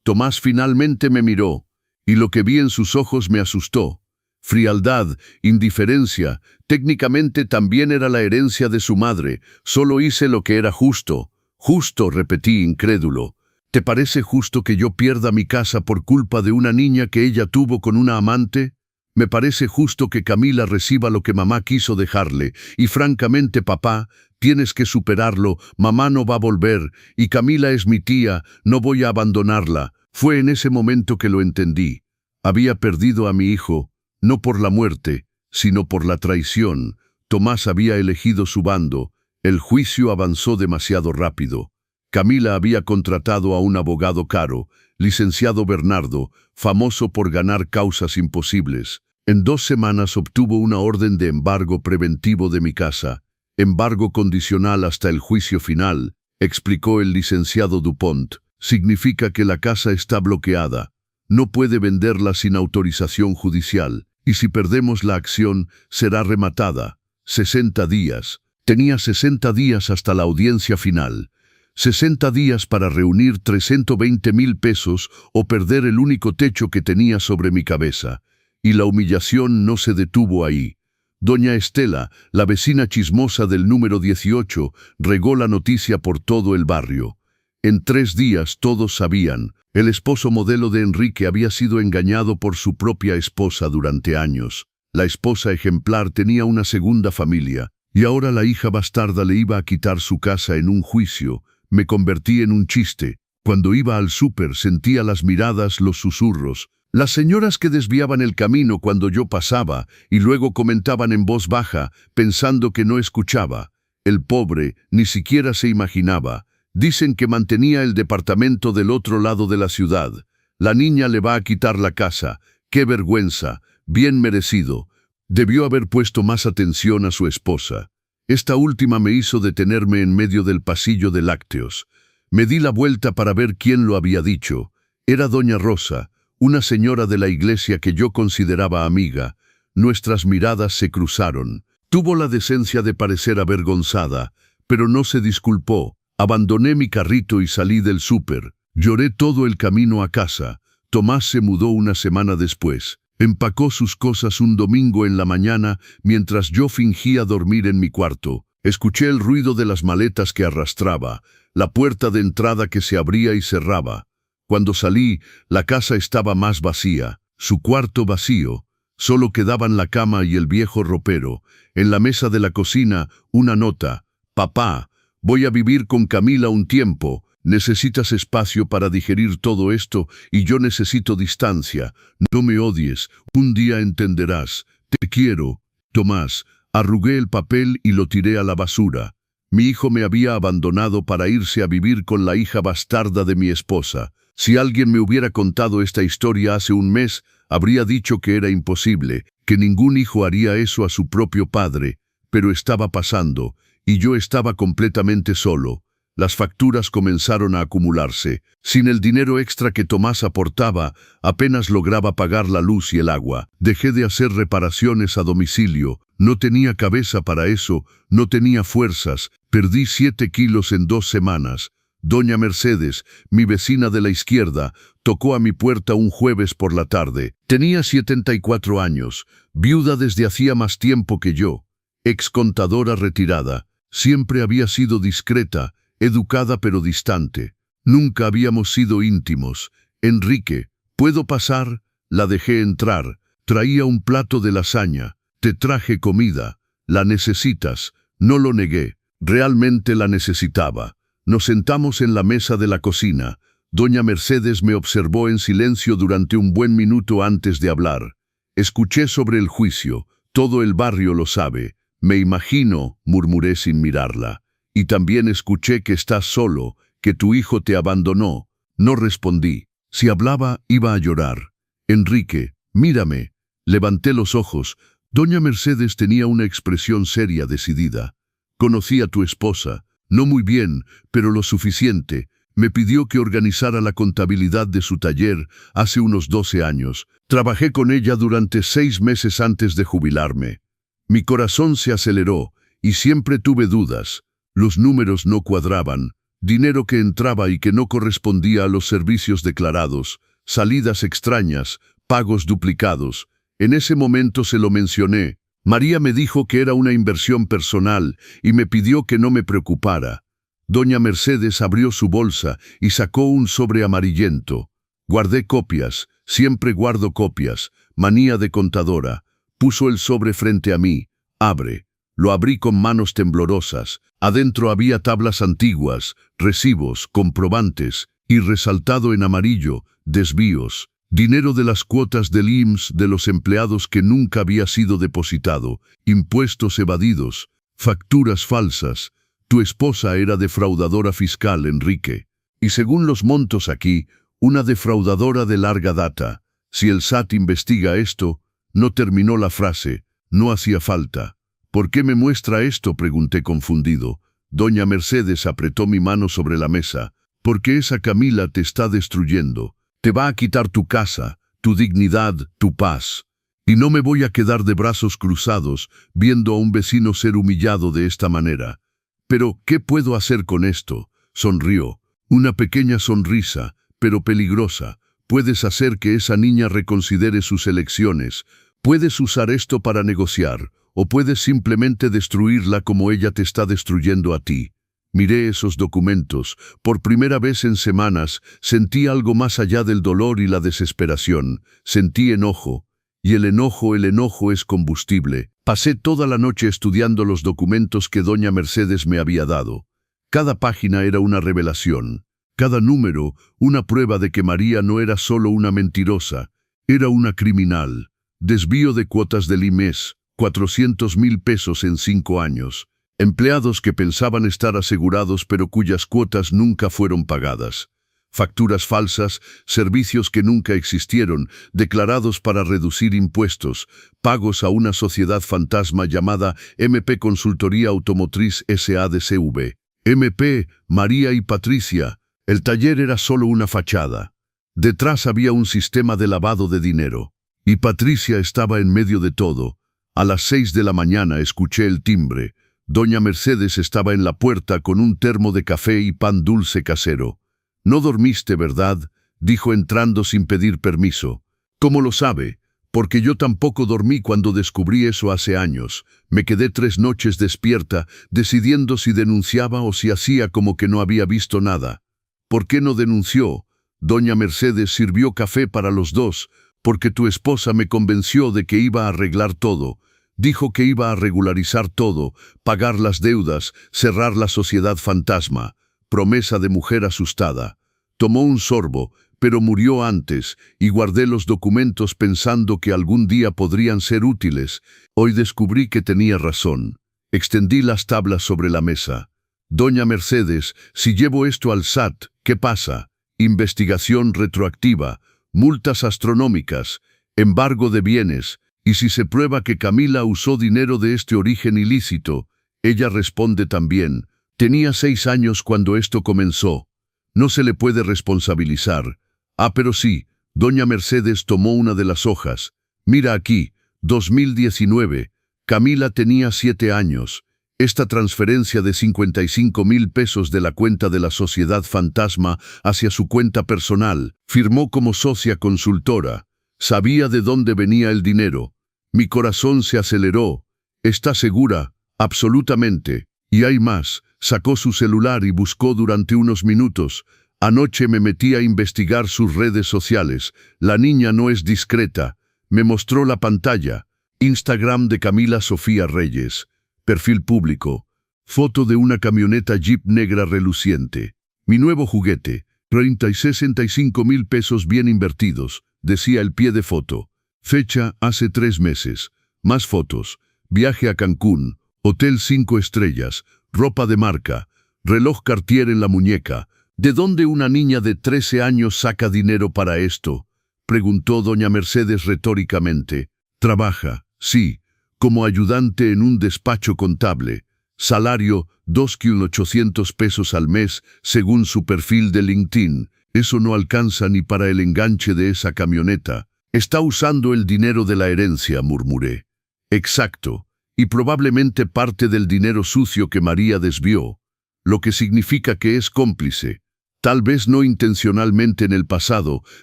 S1: Tomás finalmente me miró, y lo que vi en sus ojos me asustó. Frialdad, indiferencia, técnicamente también era la herencia de su madre. Solo hice lo que era justo. Justo, repetí incrédulo. ¿Te parece justo que yo pierda mi casa por culpa de una niña que ella tuvo con una amante? Me parece justo que Camila reciba lo que mamá quiso dejarle. Y francamente, papá, tienes que superarlo. Mamá no va a volver, y Camila es mi tía, no voy a abandonarla. Fue en ese momento que lo entendí. Había perdido a mi hijo. No por la muerte, sino por la traición. Tomás había elegido su bando. El juicio avanzó demasiado rápido. Camila había contratado a un abogado caro, licenciado Bernardo, famoso por ganar causas imposibles. En 2 semanas obtuvo una orden de embargo preventivo de mi casa, embargo condicional hasta el juicio final, explicó el licenciado Dupont. Significa que la casa está bloqueada. No puede venderla sin autorización judicial, y si perdemos la acción, será rematada. 60 días. Tenía 60 días hasta la audiencia final. 60 días para reunir 320,000 pesos o perder el único techo que tenía sobre mi cabeza. Y la humillación no se detuvo ahí. Doña Estela, la vecina chismosa del número 18, regó la noticia por todo el barrio. En 3 días todos sabían. El esposo modelo de Enrique había sido engañado por su propia esposa durante años. La esposa ejemplar tenía una segunda familia, y ahora la hija bastarda le iba a quitar su casa en un juicio. Me convertí en un chiste. Cuando iba al súper sentía las miradas, los susurros. Las señoras que desviaban el camino cuando yo pasaba y luego comentaban en voz baja, pensando que no escuchaba. El pobre ni siquiera se imaginaba. Dicen que mantenía el departamento del otro lado de la ciudad. La niña le va a quitar la casa. ¡Qué vergüenza! Bien merecido. Debió haber puesto más atención a su esposa. Esta última me hizo detenerme en medio del pasillo de lácteos. Me di la vuelta para ver quién lo había dicho. Era doña Rosa, una señora de la iglesia que yo consideraba amiga. Nuestras miradas se cruzaron. Tuvo la decencia de parecer avergonzada, pero no se disculpó. Abandoné mi carrito y salí del súper. Lloré todo el camino a casa. Tomás se mudó una semana después. Empacó sus cosas un domingo en la mañana mientras yo fingía dormir en mi cuarto. Escuché el ruido de las maletas que arrastraba, la puerta de entrada que se abría y cerraba. Cuando salí, la casa estaba más vacía, su cuarto vacío. Solo quedaban la cama y el viejo ropero. En la mesa de la cocina, una nota. Papá, voy a vivir con Camila un tiempo. Necesitas espacio para digerir todo esto y yo necesito distancia. No me odies, un día entenderás. Te quiero, Tomás. Arrugué el papel y lo tiré a la basura. Mi hijo me había abandonado para irse a vivir con la hija bastarda de mi esposa. Si alguien me hubiera contado esta historia hace un mes, habría dicho que era imposible, que ningún hijo haría eso a su propio padre. Pero estaba pasando, y yo estaba completamente solo. Las facturas comenzaron a acumularse. Sin el dinero extra que Tomás aportaba, apenas lograba pagar la luz y el agua. Dejé de hacer reparaciones a domicilio. No tenía cabeza para eso, no tenía fuerzas. Perdí 7 kilos en 2 semanas. Doña Mercedes, mi vecina de la izquierda, tocó a mi puerta un jueves por la tarde. Tenía 74 años, viuda desde hacía más tiempo que yo. Excontadora retirada. Siempre había sido discreta, educada pero distante. Nunca habíamos sido íntimos. Enrique, ¿puedo pasar? La dejé entrar. Traía un plato de lasaña. Te traje comida. ¿La necesitas? No lo negué. Realmente la necesitaba. Nos sentamos en la mesa de la cocina. Doña Mercedes me observó en silencio durante un buen minuto antes de hablar. Escuché sobre el juicio. Todo el barrio lo sabe. Me imagino, murmuré sin mirarla. Y también escuché que estás solo, que tu hijo te abandonó. No respondí. Si hablaba, iba a llorar. Enrique, mírame. Levanté los ojos. Doña Mercedes tenía una expresión seria, decidida. Conocí a tu esposa. No muy bien, pero lo suficiente. Me pidió que organizara la contabilidad de su taller hace unos 12 años. Trabajé con ella durante 6 meses antes de jubilarme. Mi corazón se aceleró y siempre tuve dudas. Los números no cuadraban, dinero que entraba y que no correspondía a los servicios declarados, salidas extrañas, pagos duplicados. En ese momento se lo mencioné. María me dijo que era una inversión personal y me pidió que no me preocupara. Doña Mercedes abrió su bolsa y sacó un sobre amarillento. Guardé copias, siempre guardo copias, manía de contadora. Puso el sobre frente a mí. Abre. Lo abrí con manos temblorosas. Adentro había tablas antiguas, recibos, comprobantes, y resaltado en amarillo, desvíos. Dinero de las cuotas del IMSS de los empleados que nunca había sido depositado, impuestos evadidos, facturas falsas. Tu esposa era defraudadora fiscal, Enrique. Y según los montos aquí, una defraudadora de larga data. Si el SAT investiga esto, no terminó la frase, no hacía falta. ¿Por qué me muestra esto?, pregunté confundido. Doña Mercedes apretó mi mano sobre la mesa. Porque esa Camila te está destruyendo. Te va a quitar tu casa, tu dignidad, tu paz. Y no me voy a quedar de brazos cruzados viendo a un vecino ser humillado de esta manera. Pero, ¿qué puedo hacer con esto? Sonrió. Una pequeña sonrisa, pero peligrosa. Puedes hacer que esa niña reconsidere sus elecciones. Puedes usar esto para negociar, o puedes simplemente destruirla como ella te está destruyendo a ti. Miré esos documentos. Por primera vez en semanas sentí algo más allá del dolor y la desesperación. Sentí enojo. Y el enojo es combustible. Pasé toda la noche estudiando los documentos que doña Mercedes me había dado. Cada página era una revelación. Cada número, una prueba de que María no era solo una mentirosa, era una criminal. Desvío de cuotas del IMES, 400,000 pesos en 5 años. Empleados que pensaban estar asegurados pero cuyas cuotas nunca fueron pagadas. Facturas falsas, servicios que nunca existieron, declarados para reducir impuestos, pagos a una sociedad fantasma llamada MP Consultoría Automotriz SADCV. MP, María y Patricia. El taller era solo una fachada. Detrás había un sistema de lavado de dinero. Y Patricia estaba en medio de todo. A las 6 de la mañana escuché el timbre. Doña Mercedes estaba en la puerta con un termo de café y pan dulce casero. «No dormiste, ¿verdad?», dijo entrando sin pedir permiso. «¿Cómo lo sabe?». «Porque yo tampoco dormí cuando descubrí eso hace años. Me quedé 3 noches despierta, decidiendo si denunciaba o si hacía como que no había visto nada». «¿Por qué no denunció?». «Doña Mercedes sirvió café para los dos, porque tu esposa me convenció de que iba a arreglar todo. Dijo que iba a regularizar todo, pagar las deudas, cerrar la sociedad fantasma». Promesa de mujer asustada. Tomó un sorbo, pero murió antes, y guardé los documentos pensando que algún día podrían ser útiles. Hoy descubrí que tenía razón. Extendí las tablas sobre la mesa. «Doña Mercedes, si llevo esto al SAT, ¿qué pasa? Investigación retroactiva, multas astronómicas, embargo de bienes, y si se prueba que Camila usó dinero de este origen ilícito». Ella responde también. «Tenía 6 años cuando esto comenzó. No se le puede responsabilizar». «Ah, pero sí». Doña Mercedes tomó una de las hojas. «Mira aquí, 2019. Camila tenía 7 años. Esta transferencia de 55,000 pesos de la cuenta de la sociedad fantasma hacia su cuenta personal. Firmó como socia consultora. Sabía de dónde venía el dinero. Mi corazón se aceleró. ¿Está segura?». «Absolutamente. Y hay más». Sacó su celular y buscó durante unos minutos. «Anoche me metí a investigar sus redes sociales. La niña no es discreta». Me mostró la pantalla. Instagram de Camila Sofía Reyes. Perfil público. Foto de una camioneta Jeep negra reluciente. «Mi nuevo juguete. 65,000 pesos bien invertidos», decía el pie de foto. Fecha: hace 3 meses. Más fotos. Viaje a Cancún. Hotel 5 estrellas. Ropa de marca, reloj Cartier en la muñeca. ¿De dónde una niña de 13 años saca dinero para esto?, preguntó doña Mercedes retóricamente. «Trabaja, sí, como ayudante en un despacho contable. Salario, 2.800 pesos al mes, según su perfil de LinkedIn. Eso no alcanza ni para el enganche de esa camioneta». «Está usando el dinero de la herencia», murmuré. «Exacto. Y probablemente parte del dinero sucio que María desvió, lo que significa que es cómplice. Tal vez no intencionalmente en el pasado,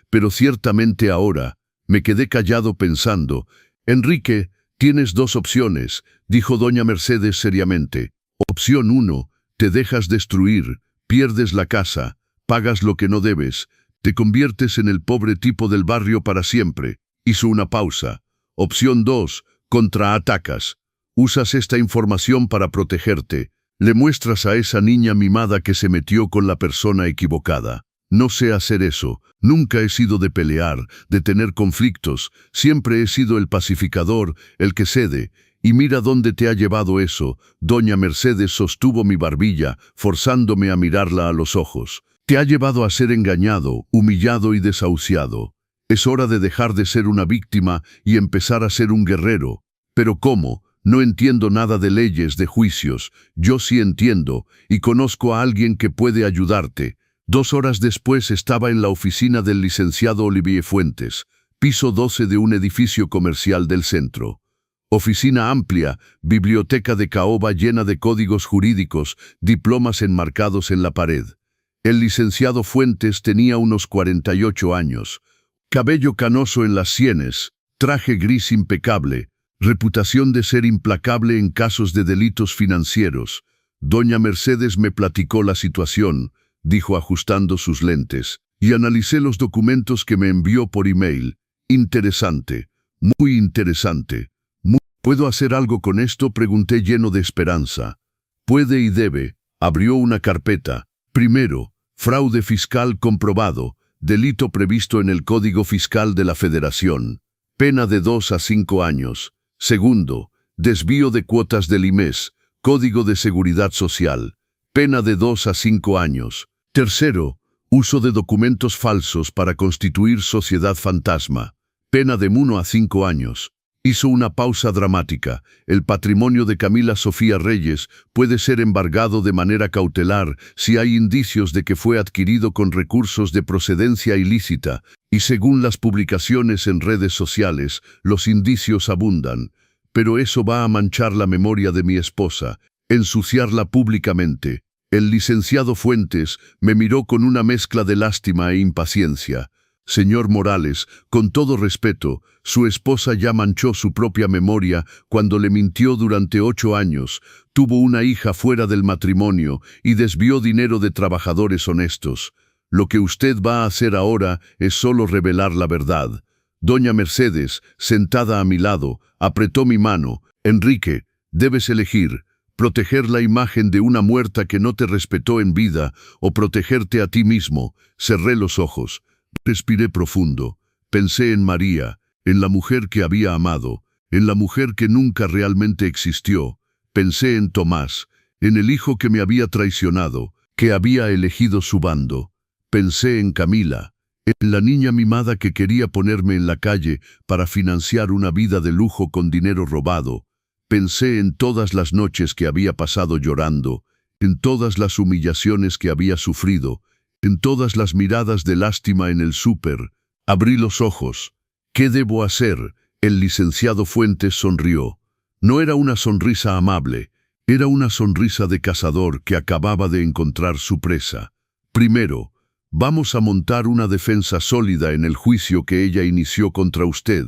S1: pero ciertamente ahora». Me quedé callado pensando. «Enrique, tienes 2 opciones», dijo doña Mercedes seriamente. «Opción 1, te dejas destruir, pierdes la casa, pagas lo que no debes, te conviertes en el pobre tipo del barrio para siempre». Hizo una pausa. «Opción 2, contraatacas. Usas esta información para protegerte. Le muestras a esa niña mimada que se metió con la persona equivocada». «No sé hacer eso. Nunca he sido de pelear, de tener conflictos. Siempre he sido el pacificador, el que cede. «Y mira dónde te ha llevado eso». Doña Mercedes sostuvo mi barbilla, forzándome a mirarla a los ojos. «Te ha llevado a ser engañado, humillado y desahuciado. Es hora de dejar de ser una víctima y empezar a ser un guerrero». «¿Pero cómo? No entiendo nada de leyes, de juicios. Yo sí entiendo, y conozco a alguien que puede ayudarte». 2 horas después estaba en la oficina del licenciado Olivier Fuentes, piso 12 de un edificio comercial del centro. Oficina amplia, biblioteca de caoba llena de códigos jurídicos, diplomas enmarcados en la pared. El licenciado Fuentes tenía unos 48 años. Cabello canoso en las sienes, traje gris impecable, reputación de ser implacable en casos de delitos financieros. Doña Mercedes me platicó la situación, dijo ajustando sus lentes, y analicé los documentos que me envió por email. Interesante, muy interesante. ¿Puedo hacer algo con esto?, pregunté lleno de esperanza. Puede y debe. Abrió una carpeta. Primero, fraude fiscal comprobado, delito previsto en el Código Fiscal de la Federación. Pena de 2 a 5 años. Segundo, desvío de cuotas del IMES, Código de Seguridad Social. Pena de 2 a 5 años. Tercero, uso de documentos falsos para constituir sociedad fantasma. Pena de 1 a 5 años. Hizo una pausa dramática. El patrimonio de Camila Sofía Reyes puede ser embargado de manera cautelar si hay indicios de que fue adquirido con recursos de procedencia ilícita, y según las publicaciones en redes sociales, los indicios abundan. Pero eso va a manchar la memoria de mi esposa, ensuciarla públicamente. El licenciado Fuentes me miró con una mezcla de lástima e impaciencia. Señor Morales, con todo respeto, su esposa ya manchó su propia memoria cuando le mintió durante 8 años, tuvo una hija fuera del matrimonio y desvió dinero de trabajadores honestos. Lo que usted va a hacer ahora es solo revelar la verdad. Doña Mercedes, sentada a mi lado, apretó mi mano. Enrique, debes elegir, proteger la imagen de una muerta que no te respetó en vida o protegerte a ti mismo. Cerré los ojos. Respiré profundo. Pensé en María, en la mujer que había amado, en la mujer que nunca realmente existió. Pensé en Tomás, en el hijo que me había traicionado, que había elegido su bando. Pensé en Camila, en la niña mimada que quería ponerme en la calle para financiar una vida de lujo con dinero robado. Pensé en todas las noches que había pasado llorando, en todas las humillaciones que había sufrido, en todas las miradas de lástima en el súper. Abrí los ojos. ¿Qué debo hacer? El licenciado Fuentes sonrió. No era una sonrisa amable, era una sonrisa de cazador que acababa de encontrar su presa. Primero, vamos a montar una defensa sólida en el juicio que ella inició contra usted.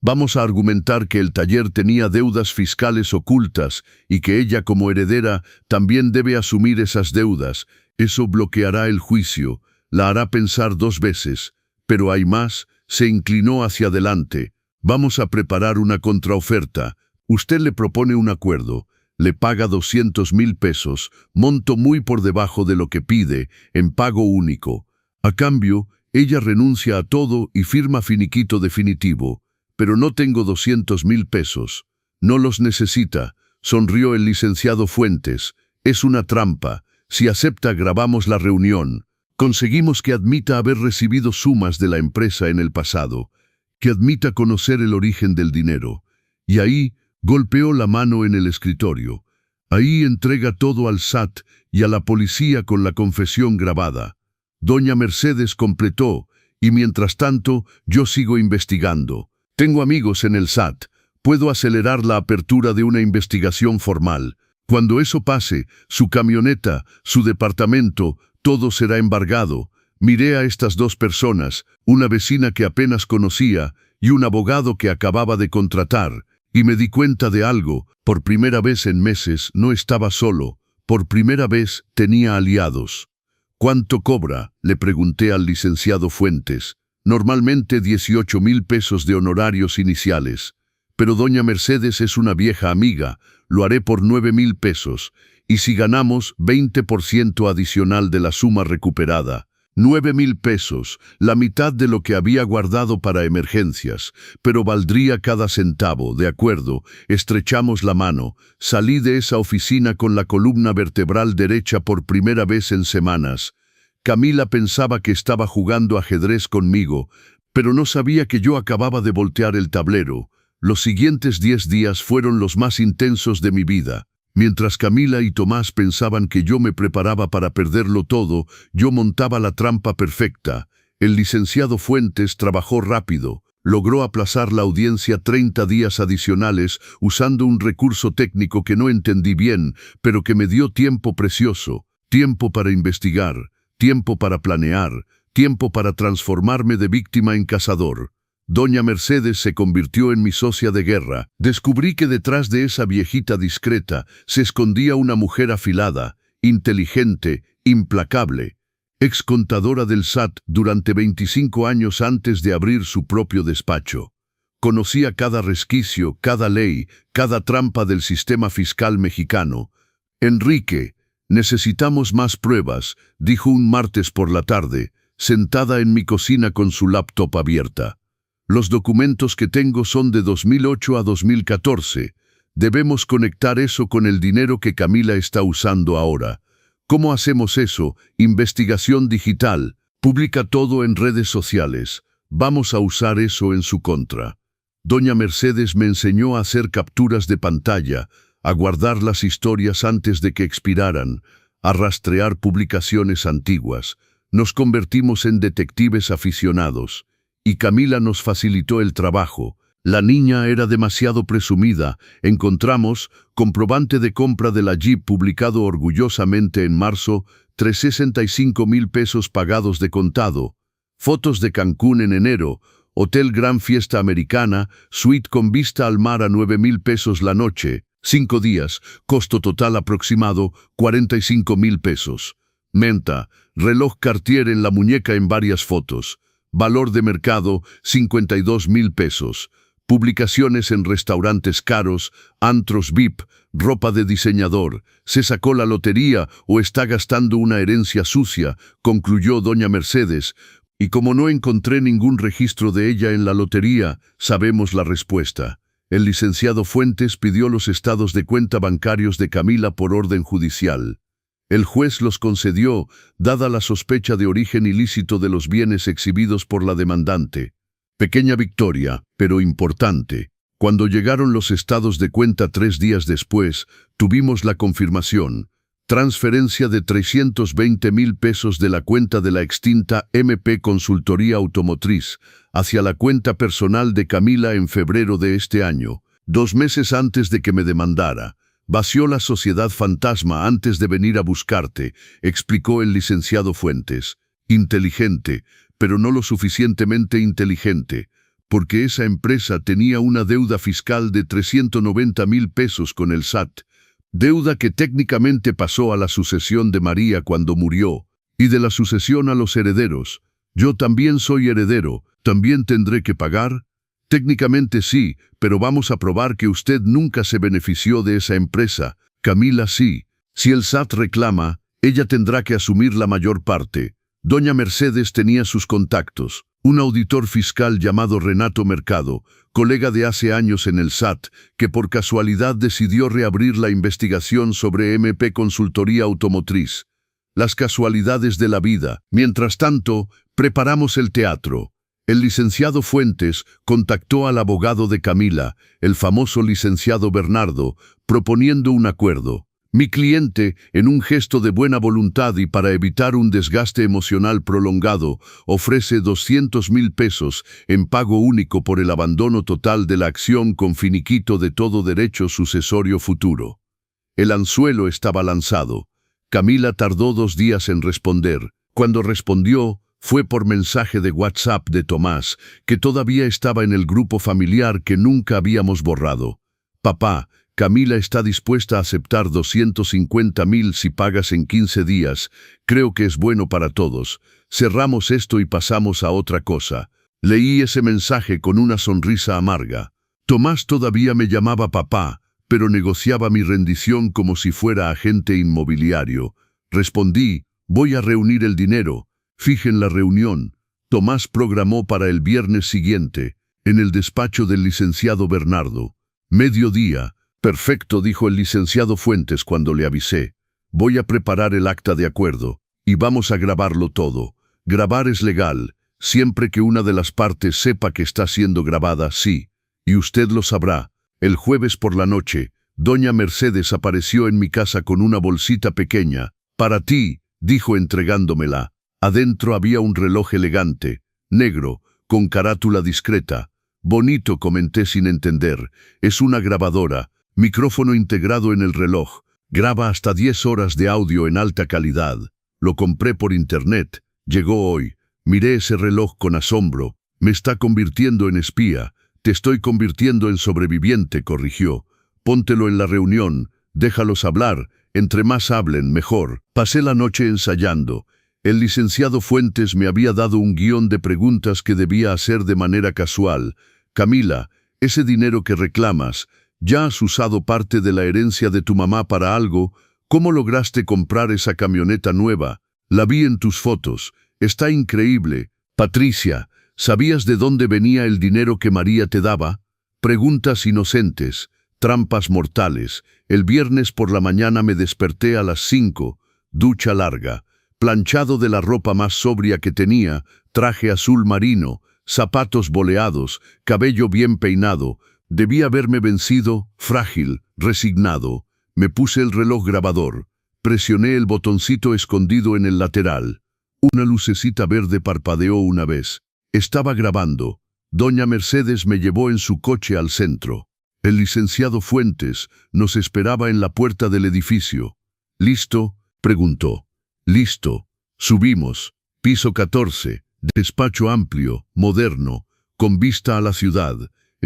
S1: Vamos a argumentar que el taller tenía deudas fiscales ocultas y que ella como heredera también debe asumir esas deudas. Eso bloqueará el juicio, la hará pensar 2 veces. Pero hay más, se inclinó hacia adelante. Vamos a preparar una contraoferta. Usted le propone un acuerdo, le paga 200,000 pesos, monto muy por debajo de lo que pide, en pago único. A cambio, ella renuncia a todo y firma finiquito definitivo. Pero no tengo 200,000 pesos. No los necesita, sonrió el licenciado Fuentes. Es una trampa. Si acepta, grabamos la reunión. Conseguimos que admita haber recibido sumas de la empresa en el pasado, que admita conocer el origen del dinero. Y ahí golpeó la mano en el escritorio. Ahí entrega todo al SAT y a la policía con la confesión grabada. Doña Mercedes completó, y mientras tanto yo sigo investigando. Tengo amigos en el SAT. Puedo acelerar la apertura de una investigación formal. Cuando eso pase, su camioneta, su departamento, todo será embargado. Miré a estas 2 personas, una vecina que apenas conocía y un abogado que acababa de contratar, y me di cuenta de algo. Por primera vez en meses no estaba solo. Por primera vez tenía aliados. ¿Cuánto cobra?, le pregunté al licenciado Fuentes. Normalmente 18,000 pesos de honorarios iniciales. Pero doña Mercedes es una vieja amiga, lo haré por 9,000 pesos. Y si ganamos, 20% adicional de la suma recuperada. 9,000 pesos, la mitad de lo que había guardado para emergencias, pero valdría cada centavo, de acuerdo. Estrechamos la mano. Salí de esa oficina con la columna vertebral derecha por primera vez en semanas. Camila pensaba que estaba jugando ajedrez conmigo, pero no sabía que yo acababa de voltear el tablero. Los siguientes 10 días fueron los más intensos de mi vida. Mientras Camila y Tomás pensaban que yo me preparaba para perderlo todo, yo montaba la trampa perfecta. El licenciado Fuentes trabajó rápido. Logró aplazar la audiencia 30 días adicionales usando un recurso técnico que no entendí bien, pero que me dio tiempo precioso. Tiempo para investigar, tiempo para planear, tiempo para transformarme de víctima en cazador. Doña Mercedes se convirtió en mi socia de guerra. Descubrí que detrás de esa viejita discreta se escondía una mujer afilada, inteligente, implacable, excontadora del SAT durante 25 años antes de abrir su propio despacho. Conocía cada resquicio, cada ley, cada trampa del sistema fiscal mexicano. Enrique, necesitamos más pruebas, dijo un martes por la tarde, sentada en mi cocina con su laptop abierta. Los documentos que tengo son de 2008 a 2014. Debemos conectar eso con el dinero que Camila está usando ahora. ¿Cómo hacemos eso? Investigación digital. Publica todo en redes sociales. Vamos a usar eso en su contra. Doña Mercedes me enseñó a hacer capturas de pantalla, a guardar las historias antes de que expiraran, a rastrear publicaciones antiguas. Nos convertimos en detectives aficionados. Y Camila nos facilitó el trabajo. La niña era demasiado presumida. Encontramos comprobante de compra de la Jeep publicado orgullosamente en marzo, 365,000 pesos pagados de contado. Fotos de Cancún en enero, Hotel Gran Fiesta Americana, suite con vista al mar a 9,000 pesos la noche, 5 días, costo total aproximado, 45,000 pesos. Menta, reloj Cartier en la muñeca en varias fotos. Valor de mercado, 52,000 pesos. Publicaciones en restaurantes caros, antros VIP, ropa de diseñador. Se sacó la lotería o está gastando una herencia sucia, concluyó doña Mercedes. Y como no encontré ningún registro de ella en la lotería, sabemos la respuesta. El licenciado Fuentes pidió los estados de cuenta bancarios de Camila por orden judicial. El juez los concedió, dada la sospecha de origen ilícito de los bienes exhibidos por la demandante. Pequeña victoria, pero importante. Cuando llegaron los estados de cuenta 3 días después, tuvimos la confirmación. Transferencia de 320,000 pesos de la cuenta de la extinta MP Consultoría Automotriz hacia la cuenta personal de Camila en febrero de este año, 2 meses antes de que me demandara. Vació la sociedad fantasma antes de venir a buscarte, explicó el licenciado Fuentes. Inteligente, pero no lo suficientemente inteligente, porque esa empresa tenía una deuda fiscal de 390,000 pesos con el SAT, deuda que técnicamente pasó a la sucesión de María cuando murió, y de la sucesión a los herederos. Yo también soy heredero, ¿también tendré que pagar? Técnicamente sí, pero vamos a probar que usted nunca se benefició de esa empresa. Camila sí. Si el SAT reclama, ella tendrá que asumir la mayor parte. Doña Mercedes tenía sus contactos. Un auditor fiscal llamado Renato Mercado, colega de hace años en el SAT, que por casualidad decidió reabrir la investigación sobre MP Consultoría Automotriz. Las casualidades de la vida. Mientras tanto, preparamos el teatro. El licenciado Fuentes contactó al abogado de Camila, el famoso licenciado Bernardo, proponiendo un acuerdo. Mi cliente, en un gesto de buena voluntad y para evitar un desgaste emocional prolongado, ofrece 200,000 pesos en pago único por el abandono total de la acción con finiquito de todo derecho sucesorio futuro. El anzuelo estaba lanzado. Camila tardó 2 días en responder. Cuando respondió, fue por mensaje de WhatsApp de Tomás, que todavía estaba en el grupo familiar que nunca habíamos borrado. Papá, Camila está dispuesta a aceptar 250,000 si pagas en 15 días. Creo que es bueno para todos. Cerramos esto y pasamos a otra cosa. Leí ese mensaje con una sonrisa amarga. Tomás todavía me llamaba papá, pero negociaba mi rendición como si fuera agente inmobiliario. Respondí, voy a reunir el dinero. Fijen la reunión. Tomás programó para el viernes siguiente, en el despacho del licenciado Bernardo. Mediodía. Perfecto, dijo el licenciado Fuentes cuando le avisé. Voy a preparar el acta de acuerdo, y vamos a grabarlo todo. Grabar es legal, siempre que una de las partes sepa que está siendo grabada, sí. Y usted lo sabrá. El jueves por la noche, doña Mercedes apareció en mi casa con una bolsita pequeña. Para ti, dijo entregándomela. Adentro había un reloj elegante, negro, con carátula discreta. Bonito, comenté sin entender. Es una grabadora, micrófono integrado en el reloj. Graba hasta 10 horas de audio en alta calidad. Lo compré por internet. Llegó hoy. Miré ese reloj con asombro. Me está convirtiendo en espía. Te estoy convirtiendo en sobreviviente, corrigió. Póntelo en la reunión. Déjalos hablar. Entre más hablen, mejor. Pasé la noche ensayando. El licenciado Fuentes me había dado un guión de preguntas que debía hacer de manera casual. Camila, ese dinero que reclamas, ¿ya has usado parte de la herencia de tu mamá para algo? ¿Cómo lograste comprar esa camioneta nueva? La vi en tus fotos. Está increíble. Patricia, ¿sabías de dónde venía el dinero que María te daba? Preguntas inocentes, trampas mortales. El viernes por la mañana me desperté a las 5, ducha larga. Planchado de la ropa más sobria que tenía, traje azul marino, zapatos boleados, cabello bien peinado. Debí haberme vencido, frágil, resignado. Me puse el reloj grabador. Presioné el botoncito escondido en el lateral. Una lucecita verde parpadeó una vez. Estaba grabando. Doña Mercedes me llevó en su coche al centro. El licenciado Fuentes nos esperaba en la puerta del edificio. ¿Listo?, preguntó. Listo. Subimos. Piso 14. Despacho amplio, moderno, con vista a la ciudad.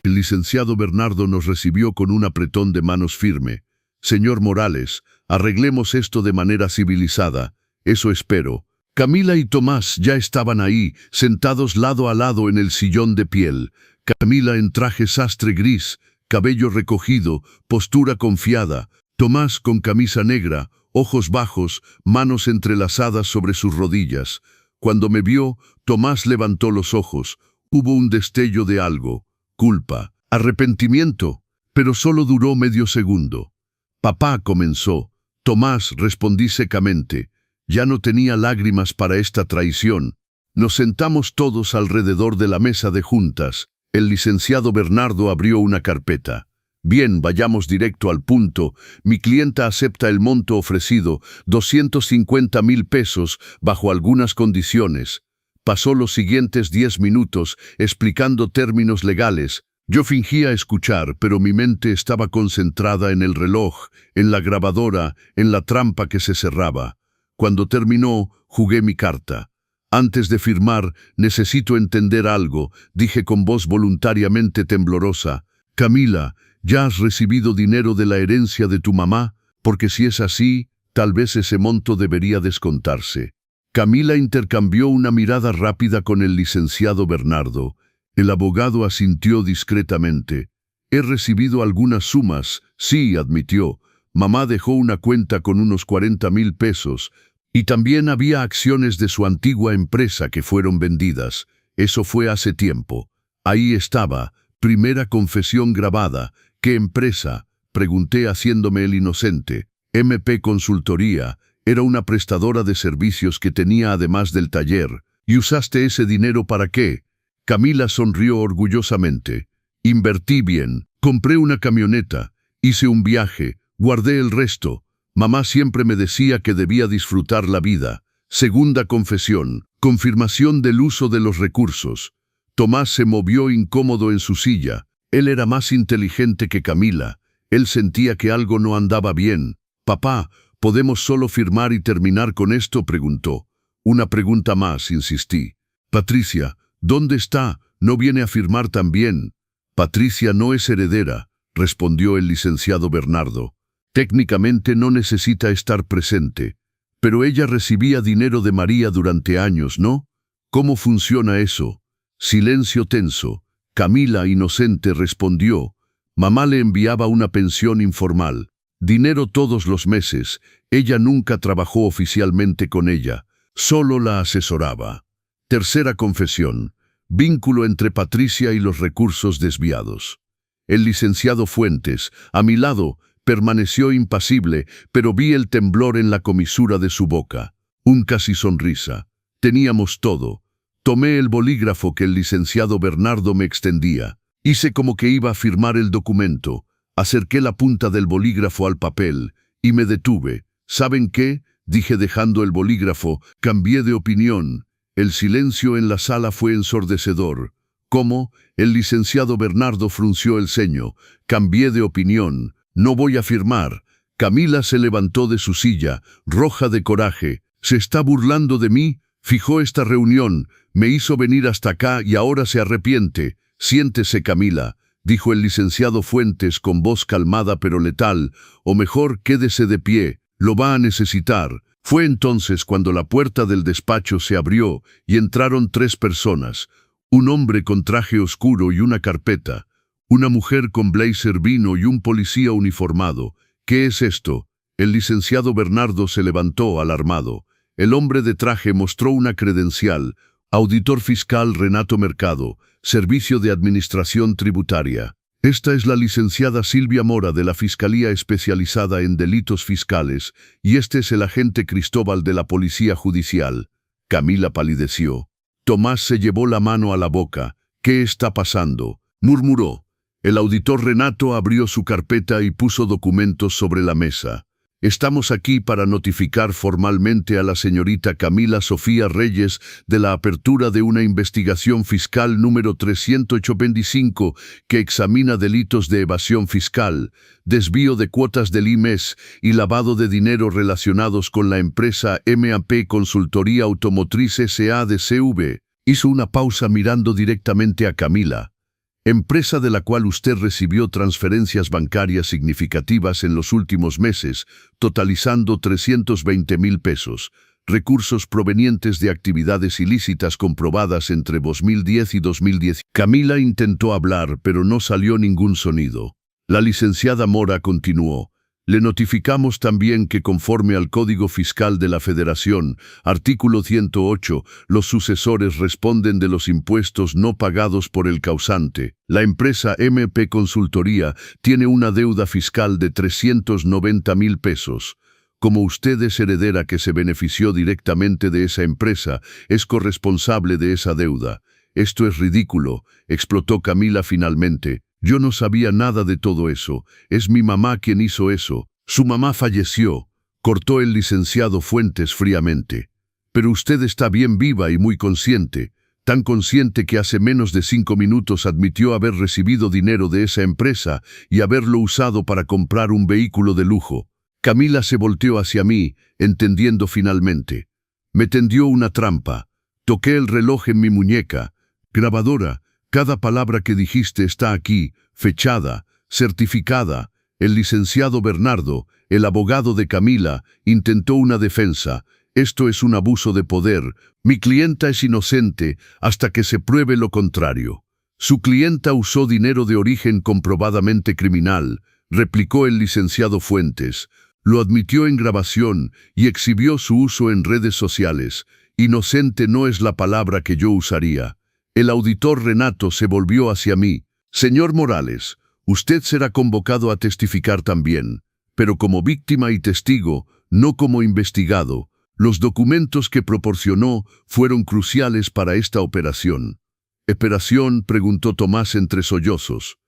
S1: El licenciado Bernardo nos recibió con un apretón de manos firme. Señor Morales, arreglemos esto de manera civilizada. Eso espero. Camila y Tomás ya estaban ahí, sentados lado a lado en el sillón de piel. Camila en traje sastre gris, cabello recogido, postura confiada. Tomás con camisa negra, ojos bajos, manos entrelazadas sobre sus rodillas. Cuando me vio, Tomás levantó los ojos. Hubo un destello de algo. Culpa, arrepentimiento, pero solo duró medio segundo. Papá, comenzó. Tomás, respondí secamente. Ya no tenía lágrimas para esta traición. Nos sentamos todos alrededor de la mesa de juntas. El licenciado Bernardo abrió una carpeta. Bien, vayamos directo al punto. Mi clienta acepta el monto ofrecido, 250,000 pesos, bajo algunas condiciones. Pasó los siguientes 10 minutos explicando términos legales. Yo fingía escuchar, pero mi mente estaba concentrada en el reloj, en la grabadora, en la trampa que se cerraba. Cuando terminó, jugué mi carta. Antes de firmar, necesito entender algo, dije con voz voluntariamente temblorosa. Camila, ¿ya has recibido dinero de la herencia de tu mamá? Porque si es así, tal vez ese monto debería descontarse. Camila intercambió una mirada rápida con el licenciado Bernardo. El abogado asintió discretamente. He recibido algunas sumas, sí, admitió. Mamá dejó una cuenta con unos 40,000 pesos, y también había acciones de su antigua empresa que fueron vendidas. Eso fue hace tiempo. Ahí estaba, primera confesión grabada. ¿Qué empresa?, pregunté haciéndome el inocente. MP Consultoría. Era una prestadora de servicios que tenía además del taller. ¿Y usaste ese dinero para qué? Camila sonrió orgullosamente. Invertí bien. Compré una camioneta. Hice un viaje. Guardé el resto. Mamá siempre me decía que debía disfrutar la vida. Segunda confesión. Confirmación del uso de los recursos. Tomás se movió incómodo en su silla. Él era más inteligente que Camila. Él sentía que algo no andaba bien. Papá, ¿podemos solo firmar y terminar con esto?, preguntó. Una pregunta más, insistí. Patricia, ¿dónde está? ¿No viene a firmar también? Patricia no es heredera, respondió el licenciado Bernardo. Técnicamente no necesita estar presente. Pero ella recibía dinero de María durante años, ¿no? ¿Cómo funciona eso? Silencio tenso. Camila, inocente, respondió. Mamá le enviaba una pensión informal. Dinero todos los meses. Ella nunca trabajó oficialmente con ella. Solo la asesoraba. Tercera confesión. Vínculo entre Patricia y los recursos desviados. El licenciado Fuentes, a mi lado, permaneció impasible, pero vi el temblor en la comisura de su boca. Un casi sonrisa. Teníamos todo. Tomé el bolígrafo que el licenciado Bernardo me extendía. Hice como que iba a firmar el documento. Acerqué la punta del bolígrafo al papel y me detuve. ¿Saben qué?, dije dejando el bolígrafo. Cambié de opinión. El silencio en la sala fue ensordecedor. ¿Cómo? El licenciado Bernardo frunció el ceño. Cambié de opinión. No voy a firmar. Camila se levantó de su silla, roja de coraje. ¿Se está burlando de mí? Fijó esta reunión. Me hizo venir hasta acá y ahora se arrepiente. Siéntese, Camila, dijo el licenciado Fuentes con voz calmada pero letal. O mejor, quédese de pie. Lo va a necesitar. Fue entonces cuando la puerta del despacho se abrió y entraron 3 personas. Un hombre con traje oscuro y una carpeta. Una mujer con blazer vino y un policía uniformado. ¿Qué es esto? El licenciado Bernardo se levantó alarmado. El hombre de traje mostró una credencial. Auditor fiscal Renato Mercado, Servicio de Administración Tributaria. Esta es la licenciada Silvia Mora de la Fiscalía Especializada en Delitos Fiscales y este es el agente Cristóbal de la Policía Judicial. Camila palideció. Tomás se llevó la mano a la boca. ¿Qué está pasando?, murmuró. El auditor Renato abrió su carpeta y puso documentos sobre la mesa. Estamos aquí para notificar formalmente a la señorita Camila Sofía Reyes de la apertura de una investigación fiscal número 385 que examina delitos de evasión fiscal, desvío de cuotas del IMES y lavado de dinero relacionados con la empresa MAP Consultoría Automotriz S.A. de CV. Hizo una pausa mirando directamente a Camila. Empresa de la cual usted recibió transferencias bancarias significativas en los últimos meses, totalizando 320,000 pesos, recursos provenientes de actividades ilícitas comprobadas entre 2010 y 2010. Camila intentó hablar, pero no salió ningún sonido. La licenciada Mora continuó. Le notificamos también que conforme al Código Fiscal de la Federación, artículo 108, los sucesores responden de los impuestos no pagados por el causante. La empresa MP Consultoría tiene una deuda fiscal de 390,000 pesos. Como usted es heredera que se benefició directamente de esa empresa, es corresponsable de esa deuda. Esto es ridículo, explotó Camila finalmente. Yo no sabía nada de todo eso. Es mi mamá quien hizo eso. Su mamá falleció, cortó el licenciado Fuentes fríamente. Pero usted está bien viva y muy consciente, tan consciente que hace menos de 5 minutos admitió haber recibido dinero de esa empresa y haberlo usado para comprar un vehículo de lujo. Camila se volteó hacia mí, entendiendo finalmente. Me tendió una trampa. Toqué el reloj en mi muñeca. Grabadora. Cada palabra que dijiste está aquí, fechada, certificada. El licenciado Bernardo, el abogado de Camila, intentó una defensa. Esto es un abuso de poder. Mi clienta es inocente hasta que se pruebe lo contrario. Su clienta usó dinero de origen comprobadamente criminal, replicó el licenciado Fuentes. Lo admitió en grabación y exhibió su uso en redes sociales. Inocente no es la palabra que yo usaría. El auditor Renato se volvió hacia mí. Señor Morales, usted será convocado a testificar también, pero como víctima y testigo, no como investigado. Los documentos que proporcionó fueron cruciales para esta operación. ¿Operación?, preguntó Tomás entre sollozos.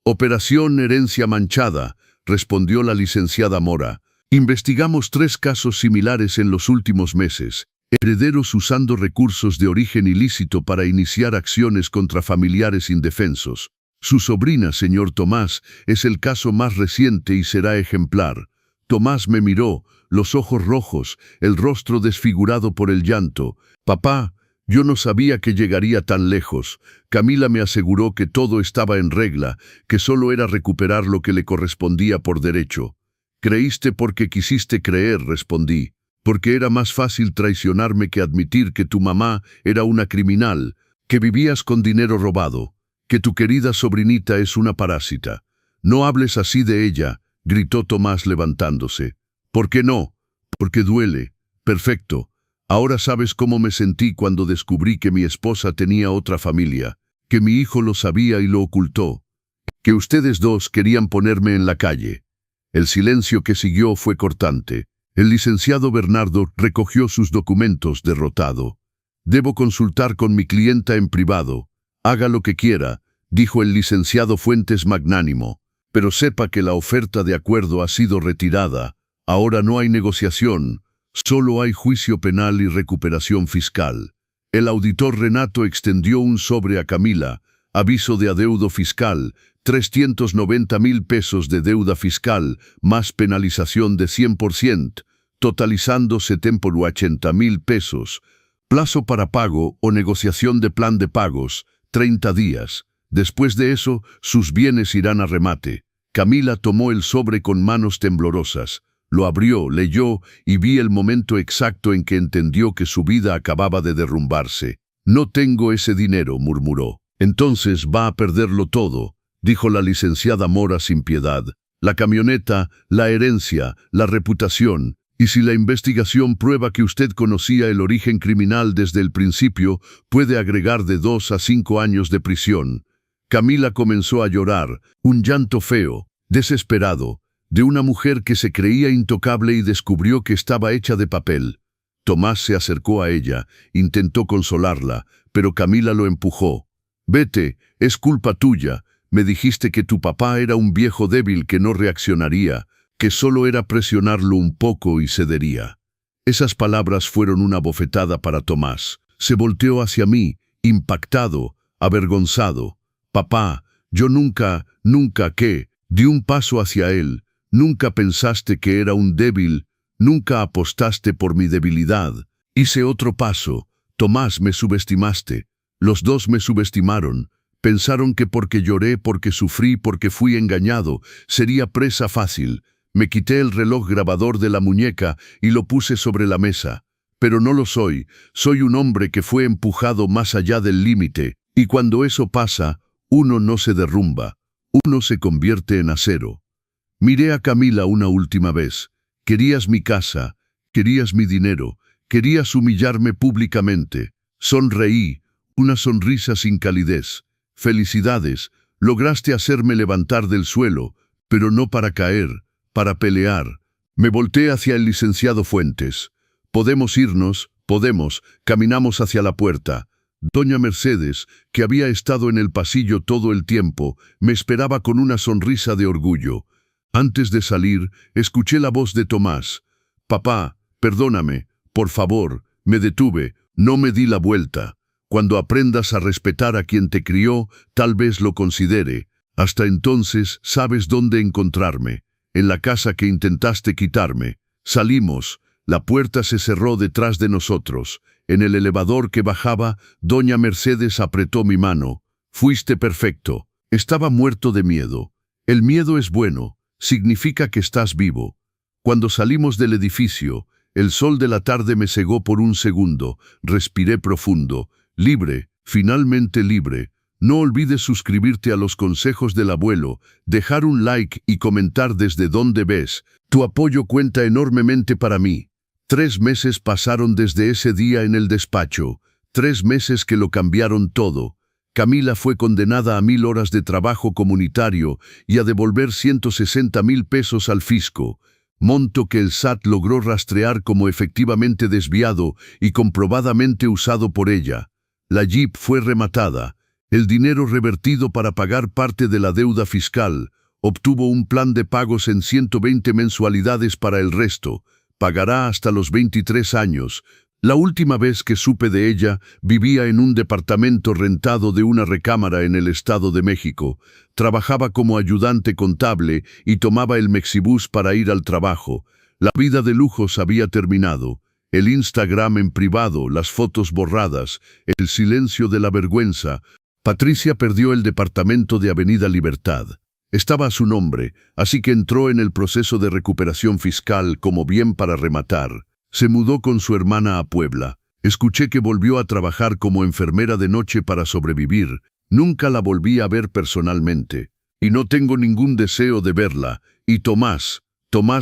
S1: Operación Herencia Manchada, respondió la licenciada Mora. Investigamos 3 casos similares en los últimos meses. Herederos usando recursos de origen ilícito para iniciar acciones contra familiares indefensos. Su sobrina, señor Tomás, es el caso más reciente y será ejemplar. Tomás me miró, los ojos rojos, el rostro desfigurado por el llanto. Papá, yo no sabía que llegaría tan lejos. Camila me aseguró que todo estaba en regla, que solo era recuperar lo que le correspondía por derecho. Creíste porque quisiste creer, respondí. Porque era más fácil traicionarme que admitir que tu mamá era una criminal, que vivías con dinero robado, que tu querida sobrinita es una parásita. No hables así de ella, gritó Tomás levantándose. ¿Por qué no? Porque duele. Perfecto. Ahora sabes cómo me sentí cuando descubrí que mi esposa tenía otra familia, que mi hijo lo sabía y lo ocultó, que ustedes dos querían ponerme en la calle. El silencio que siguió fue cortante. El licenciado Bernardo recogió sus documentos derrotado. Debo consultar con mi clienta en privado. Haga lo que quiera, dijo el licenciado Fuentes magnánimo, pero sepa que la oferta de acuerdo ha sido retirada. Ahora no hay negociación, solo hay juicio penal y recuperación fiscal. El auditor Renato extendió un sobre a Camila. Aviso de adeudo fiscal, 390,000 pesos de deuda fiscal, más penalización de 100%, totalizando 780,000 pesos. Plazo para pago o negociación de plan de pagos, 30 días. Después de eso, sus bienes irán a remate. Camila tomó el sobre con manos temblorosas. Lo abrió, leyó y vi el momento exacto en que entendió que su vida acababa de derrumbarse. No tengo ese dinero, murmuró. Entonces va a perderlo todo, dijo la licenciada Mora sin piedad. La camioneta, la herencia, la reputación. Y si la investigación prueba que usted conocía el origen criminal desde el principio, puede agregar de 2 a 5 años de prisión. Camila comenzó a llorar, un llanto feo, desesperado, de una mujer que se creía intocable y descubrió que estaba hecha de papel. Tomás se acercó a ella, intentó consolarla, pero Camila lo empujó. «Vete, es culpa tuya. Me dijiste que tu papá era un viejo débil que no reaccionaría, que solo era presionarlo un poco y cedería». Esas palabras fueron una bofetada para Tomás. Se volteó hacia mí, impactado, avergonzado. «Papá, yo nunca, ¿qué?» Di un paso hacia él. «Nunca pensaste que era un débil, nunca apostaste por mi debilidad». Hice otro paso. «Tomás, me subestimaste. Los dos me subestimaron. Pensaron que porque lloré, porque sufrí, porque fui engañado, sería presa fácil». Me quité el reloj grabador de la muñeca y lo puse sobre la mesa. Pero no lo soy. Soy un hombre que fue empujado más allá del límite. Y cuando eso pasa, uno no se derrumba. Uno se convierte en acero. Miré a Camila una última vez. Querías mi casa, querías mi dinero, querías humillarme públicamente. Sonreí, una sonrisa sin calidez. Felicidades, lograste hacerme levantar del suelo, pero no para caer, para pelear. Me volteé hacia el licenciado Fuentes. «Podemos irnos, podemos», caminamos hacia la puerta. Doña Mercedes, que había estado en el pasillo todo el tiempo, me esperaba con una sonrisa de orgullo. Antes de salir, escuché la voz de Tomás. «Papá, perdóname, por favor». Me detuve, no me di la vuelta. «Cuando aprendas a respetar a quien te crió, tal vez lo considere. Hasta entonces, sabes dónde encontrarme. En la casa que intentaste quitarme». Salimos. La puerta se cerró detrás de nosotros. En el elevador que bajaba, doña Mercedes apretó mi mano. «Fuiste perfecto». Estaba muerto de miedo. El miedo es bueno, significa que estás vivo. Cuando salimos del edificio, el sol de la tarde me cegó por un segundo. Respiré profundo. Libre, finalmente libre. No olvides suscribirte a los consejos del abuelo, dejar un like y comentar desde dónde ves. Tu apoyo cuenta enormemente para mí. 3 meses pasaron desde ese día en el despacho. 3 meses que lo cambiaron todo. Camila fue condenada a 1000 horas de trabajo comunitario y a devolver 160,000 pesos al fisco, monto que el SAT logró rastrear como efectivamente desviado y comprobadamente usado por ella. La Jeep fue rematada. El dinero revertido para pagar parte de la deuda fiscal. Obtuvo un plan de pagos en 120 mensualidades para el resto. Pagará hasta los 23 años. La última vez que supe de ella, vivía en un departamento rentado de una recámara en el Estado de México. Trabajaba como ayudante contable y tomaba el Mexibus para ir al trabajo. La vida de lujos había terminado. El Instagram en privado, las fotos borradas, el silencio de la vergüenza. Patricia perdió el departamento de Avenida Libertad. Estaba a su nombre, así que entró en el proceso de recuperación fiscal como bien para rematar. Se mudó con su hermana a Puebla. Escuché que volvió a trabajar como enfermera de noche para sobrevivir. Nunca la volví a ver personalmente. Y no tengo ningún deseo de verla. Y Tomás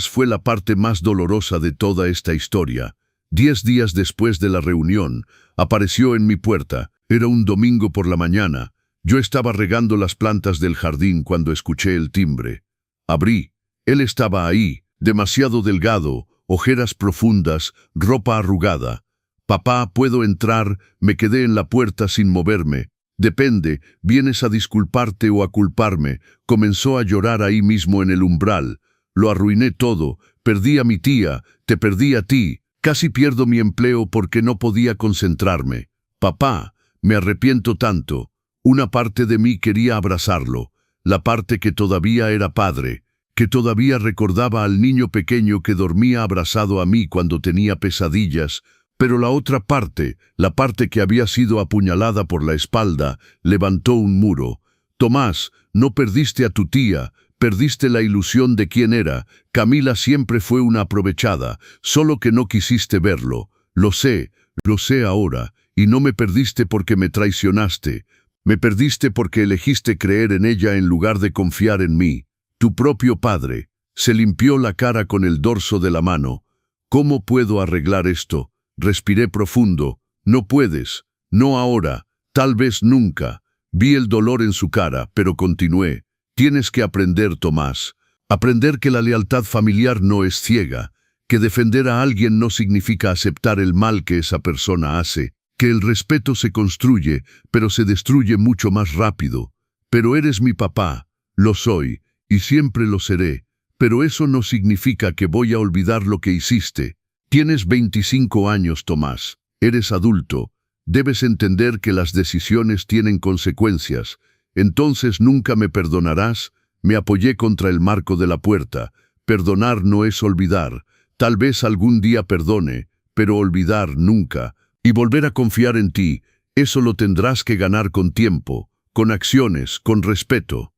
S1: fue la parte más dolorosa de toda esta historia. 10 días después de la reunión, apareció en mi puerta. Era un domingo por la mañana. Yo estaba regando las plantas del jardín cuando escuché el timbre. Abrí. Él estaba ahí, demasiado delgado, ojeras profundas, ropa arrugada. «Papá, ¿puedo entrar?» Me quedé en la puerta sin moverme. «Depende, ¿vienes a disculparte o a culparme?» Comenzó a llorar ahí mismo en el umbral. «Lo arruiné todo, perdí a mi tía, te perdí a ti, casi pierdo mi empleo porque no podía concentrarme. Papá, me arrepiento tanto». Una parte de mí quería abrazarlo, la parte que todavía era padre, que todavía recordaba al niño pequeño que dormía abrazado a mí cuando tenía pesadillas, pero la otra parte, la parte que había sido apuñalada por la espalda, levantó un muro. «Tomás, no perdiste a tu tía, perdiste la ilusión de quién era. Camila siempre fue una aprovechada, solo que no quisiste verlo. Lo sé ahora, y no me perdiste porque me traicionaste. Me perdiste porque elegiste creer en ella en lugar de confiar en mí. Tu propio padre». Se limpió la cara con el dorso de la mano. «¿Cómo puedo arreglar esto?» Respiré profundo. «No puedes. No ahora. Tal vez nunca». Vi el dolor en su cara, pero continué. «Tienes que aprender, Tomás. Aprender que la lealtad familiar no es ciega, que defender a alguien no significa aceptar el mal que esa persona hace, que el respeto se construye, pero se destruye mucho más rápido. Pero eres mi papá. Lo soy, y siempre lo seré. Pero eso no significa que voy a olvidar lo que hiciste. Tienes 25 años, Tomás. Eres adulto. Debes entender que las decisiones tienen consecuencias. Entonces nunca me perdonarás». Me apoyé contra el marco de la puerta. Perdonar no es olvidar. Tal vez algún día perdone, pero olvidar nunca. Y volver a confiar en ti, eso lo tendrás que ganar con tiempo, con acciones, con respeto.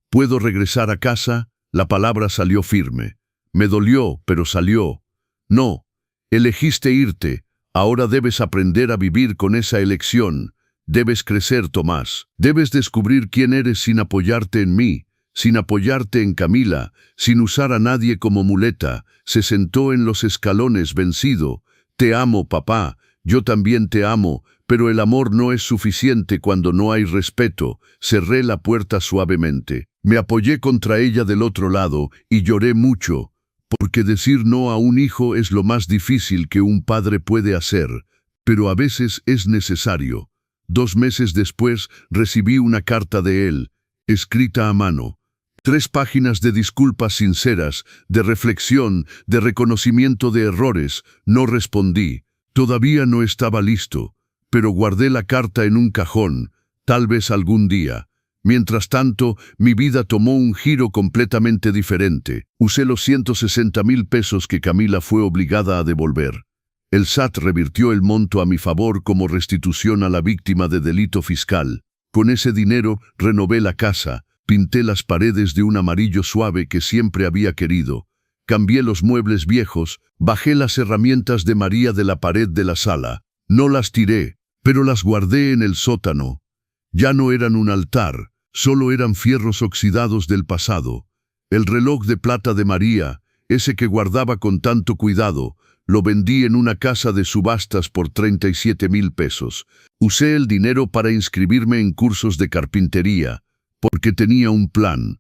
S1: «¿Puedo regresar a casa?» La palabra salió firme. Me dolió, pero salió. «No. Elegiste irte. Ahora debes aprender a vivir con esa elección. Debes crecer, Tomás. Debes descubrir quién eres sin apoyarte en mí, sin apoyarte en Camila, sin usar a nadie como muleta». Se sentó en los escalones vencido. «Te amo, papá. Yo también te amo, pero el amor no es suficiente cuando no hay respeto». Cerré la puerta suavemente. Me apoyé contra ella del otro lado y lloré mucho, porque decir no a un hijo es lo más difícil que un padre puede hacer, pero a veces es necesario. 2 meses después recibí una carta de él, escrita a mano. 3 páginas de disculpas sinceras, de reflexión, de reconocimiento de errores. No respondí. Todavía no estaba listo, pero guardé la carta en un cajón, tal vez algún día. Mientras tanto, mi vida tomó un giro completamente diferente. Usé los 160,000 pesos que Camila fue obligada a devolver. El SAT revirtió el monto a mi favor como restitución a la víctima de delito fiscal. Con ese dinero renové la casa, pinté las paredes de un amarillo suave que siempre había querido. Cambié los muebles viejos, bajé las herramientas de María de la pared de la sala. No las tiré, pero las guardé en el sótano. Ya no eran un altar, solo eran fierros oxidados del pasado. El reloj de plata de María, ese que guardaba con tanto cuidado, lo vendí en una casa de subastas por 37,000 pesos. Usé el dinero para inscribirme en cursos de carpintería, porque tenía un plan.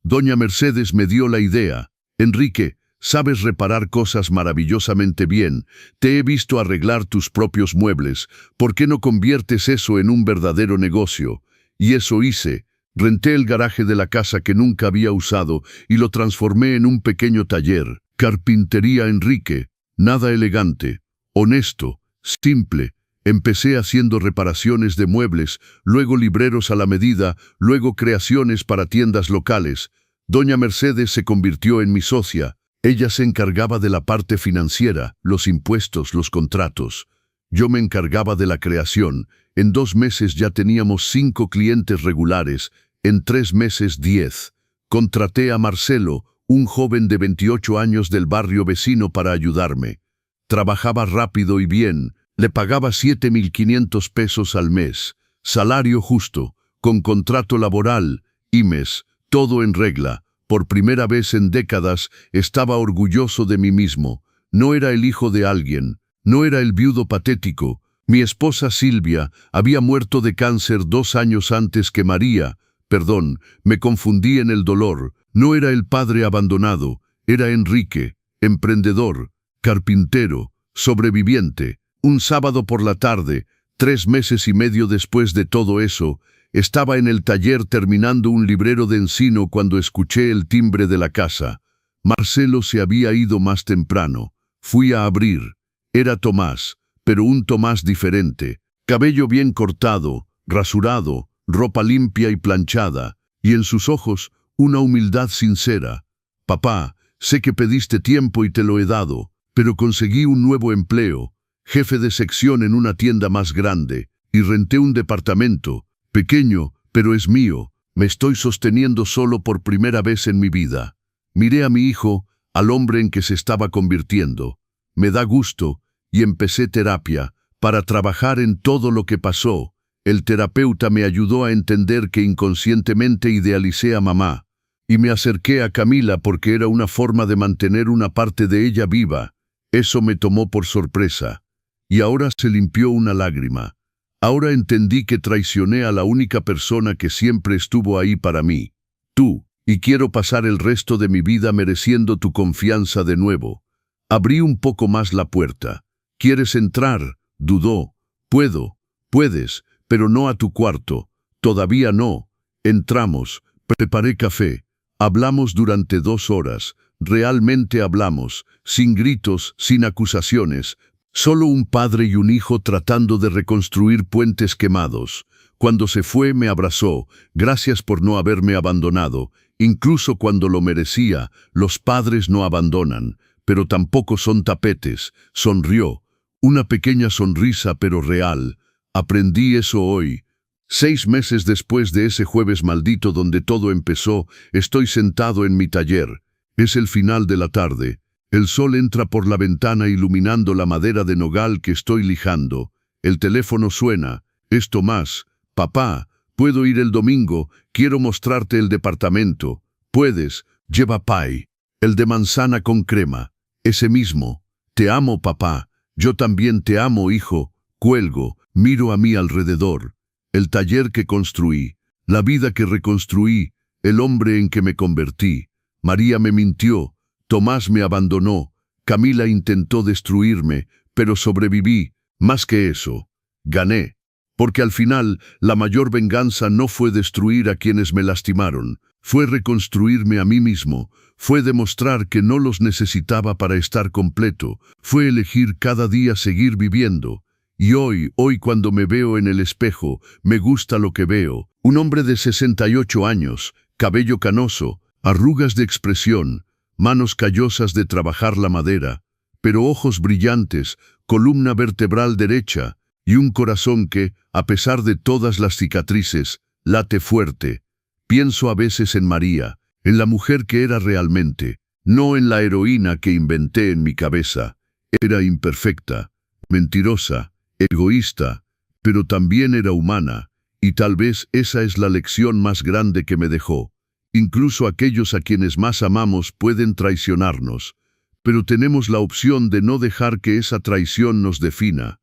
S1: Doña Mercedes me dio la idea. «Enrique, sabes reparar cosas maravillosamente bien. Te he visto arreglar tus propios muebles. ¿Por qué no conviertes eso en un verdadero negocio?» Y eso hice. Renté el garaje de la casa que nunca había usado y lo transformé en un pequeño taller. Carpintería Enrique. Nada elegante. Honesto. Simple. Empecé haciendo reparaciones de muebles, luego libreros a la medida, luego creaciones para tiendas locales. Doña Mercedes se convirtió en mi socia. Ella se encargaba de la parte financiera, los impuestos, los contratos. Yo me encargaba de la creación. En 2 meses ya teníamos 5 clientes regulares, en 3 meses 10. Contraté a Marcelo, un joven de 28 años del barrio vecino para ayudarme. Trabajaba rápido y bien, le pagaba 7,500 pesos al mes, salario justo, con contrato laboral, IMES, todo en regla. Por primera vez en décadas estaba orgulloso de mí mismo. No era el hijo de alguien, No era el viudo patético. Mi esposa Silvia había muerto de cáncer 2 años antes que María. Perdón, me confundí en el dolor. No era el padre abandonado, era Enrique, emprendedor, carpintero, sobreviviente. Un sábado por la tarde, 3 meses y medio después de todo eso, estaba en el taller terminando un librero de encino cuando escuché el timbre de la casa. Marcelo se había ido más temprano. Fui a abrir. Era Tomás, pero un Tomás diferente. Cabello bien cortado, rasurado, ropa limpia y planchada, y en sus ojos una humildad sincera. Papá, sé que pediste tiempo y te lo he dado, pero conseguí un nuevo empleo, jefe de sección en una tienda más grande, y renté un departamento, pequeño, pero es mío. Me estoy sosteniendo solo por primera vez en mi vida. Miré a mi hijo, al hombre en que se estaba convirtiendo. Me da gusto, y empecé terapia, para trabajar en todo lo que pasó. El terapeuta me ayudó a entender que inconscientemente idealicé a mamá, y me acerqué a Camila porque era una forma de mantener una parte de ella viva. Eso me tomó por sorpresa. Y ahora se limpió una lágrima. Ahora entendí que traicioné a la única persona que siempre estuvo ahí para mí. Tú, y quiero pasar el resto de mi vida mereciendo tu confianza de nuevo. Abrí un poco más la puerta. ¿Quieres entrar? Dudó. Puedes, pero no a tu cuarto. Todavía no. Entramos. Preparé café. Hablamos durante 2 horas. Realmente hablamos. Sin gritos, sin acusaciones. Solo un padre y un hijo tratando de reconstruir puentes quemados. Cuando se fue me abrazó. Gracias por no haberme abandonado. Incluso cuando lo merecía, los padres no abandonan, pero tampoco son tapetes. Sonrió. Una pequeña sonrisa pero real. Aprendí eso hoy. 6 meses después de ese jueves maldito donde todo empezó, estoy sentado en mi taller. Es el final de la tarde. El sol entra por la ventana iluminando la madera de nogal que estoy lijando. El teléfono suena. Es Tomás. Papá, puedo ir el domingo. Quiero mostrarte el departamento. Puedes. Lleva pie. El de manzana con crema. Ese mismo. Te amo, papá. Yo también te amo, hijo. Cuelgo. Miro a mi alrededor. El taller que construí. La vida que reconstruí. El hombre en que me convertí. María me mintió. Tomás me abandonó. Camila intentó destruirme, pero sobreviví. Más que eso, gané. Porque al final, la mayor venganza no fue destruir a quienes me lastimaron. Fue reconstruirme a mí mismo. Fue demostrar que no los necesitaba para estar completo. Fue elegir cada día seguir viviendo. Y hoy cuando me veo en el espejo, me gusta lo que veo. Un hombre de 68 años, cabello canoso, arrugas de expresión, manos callosas de trabajar la madera, pero ojos brillantes, columna vertebral derecha y un corazón que, a pesar de todas las cicatrices, late fuerte. Pienso a veces en María, en la mujer que era realmente, no en la heroína que inventé en mi cabeza. Era imperfecta, mentirosa, egoísta, pero también era humana, y tal vez esa es la lección más grande que me dejó. Incluso aquellos a quienes más amamos pueden traicionarnos, pero tenemos la opción de no dejar que esa traición nos defina.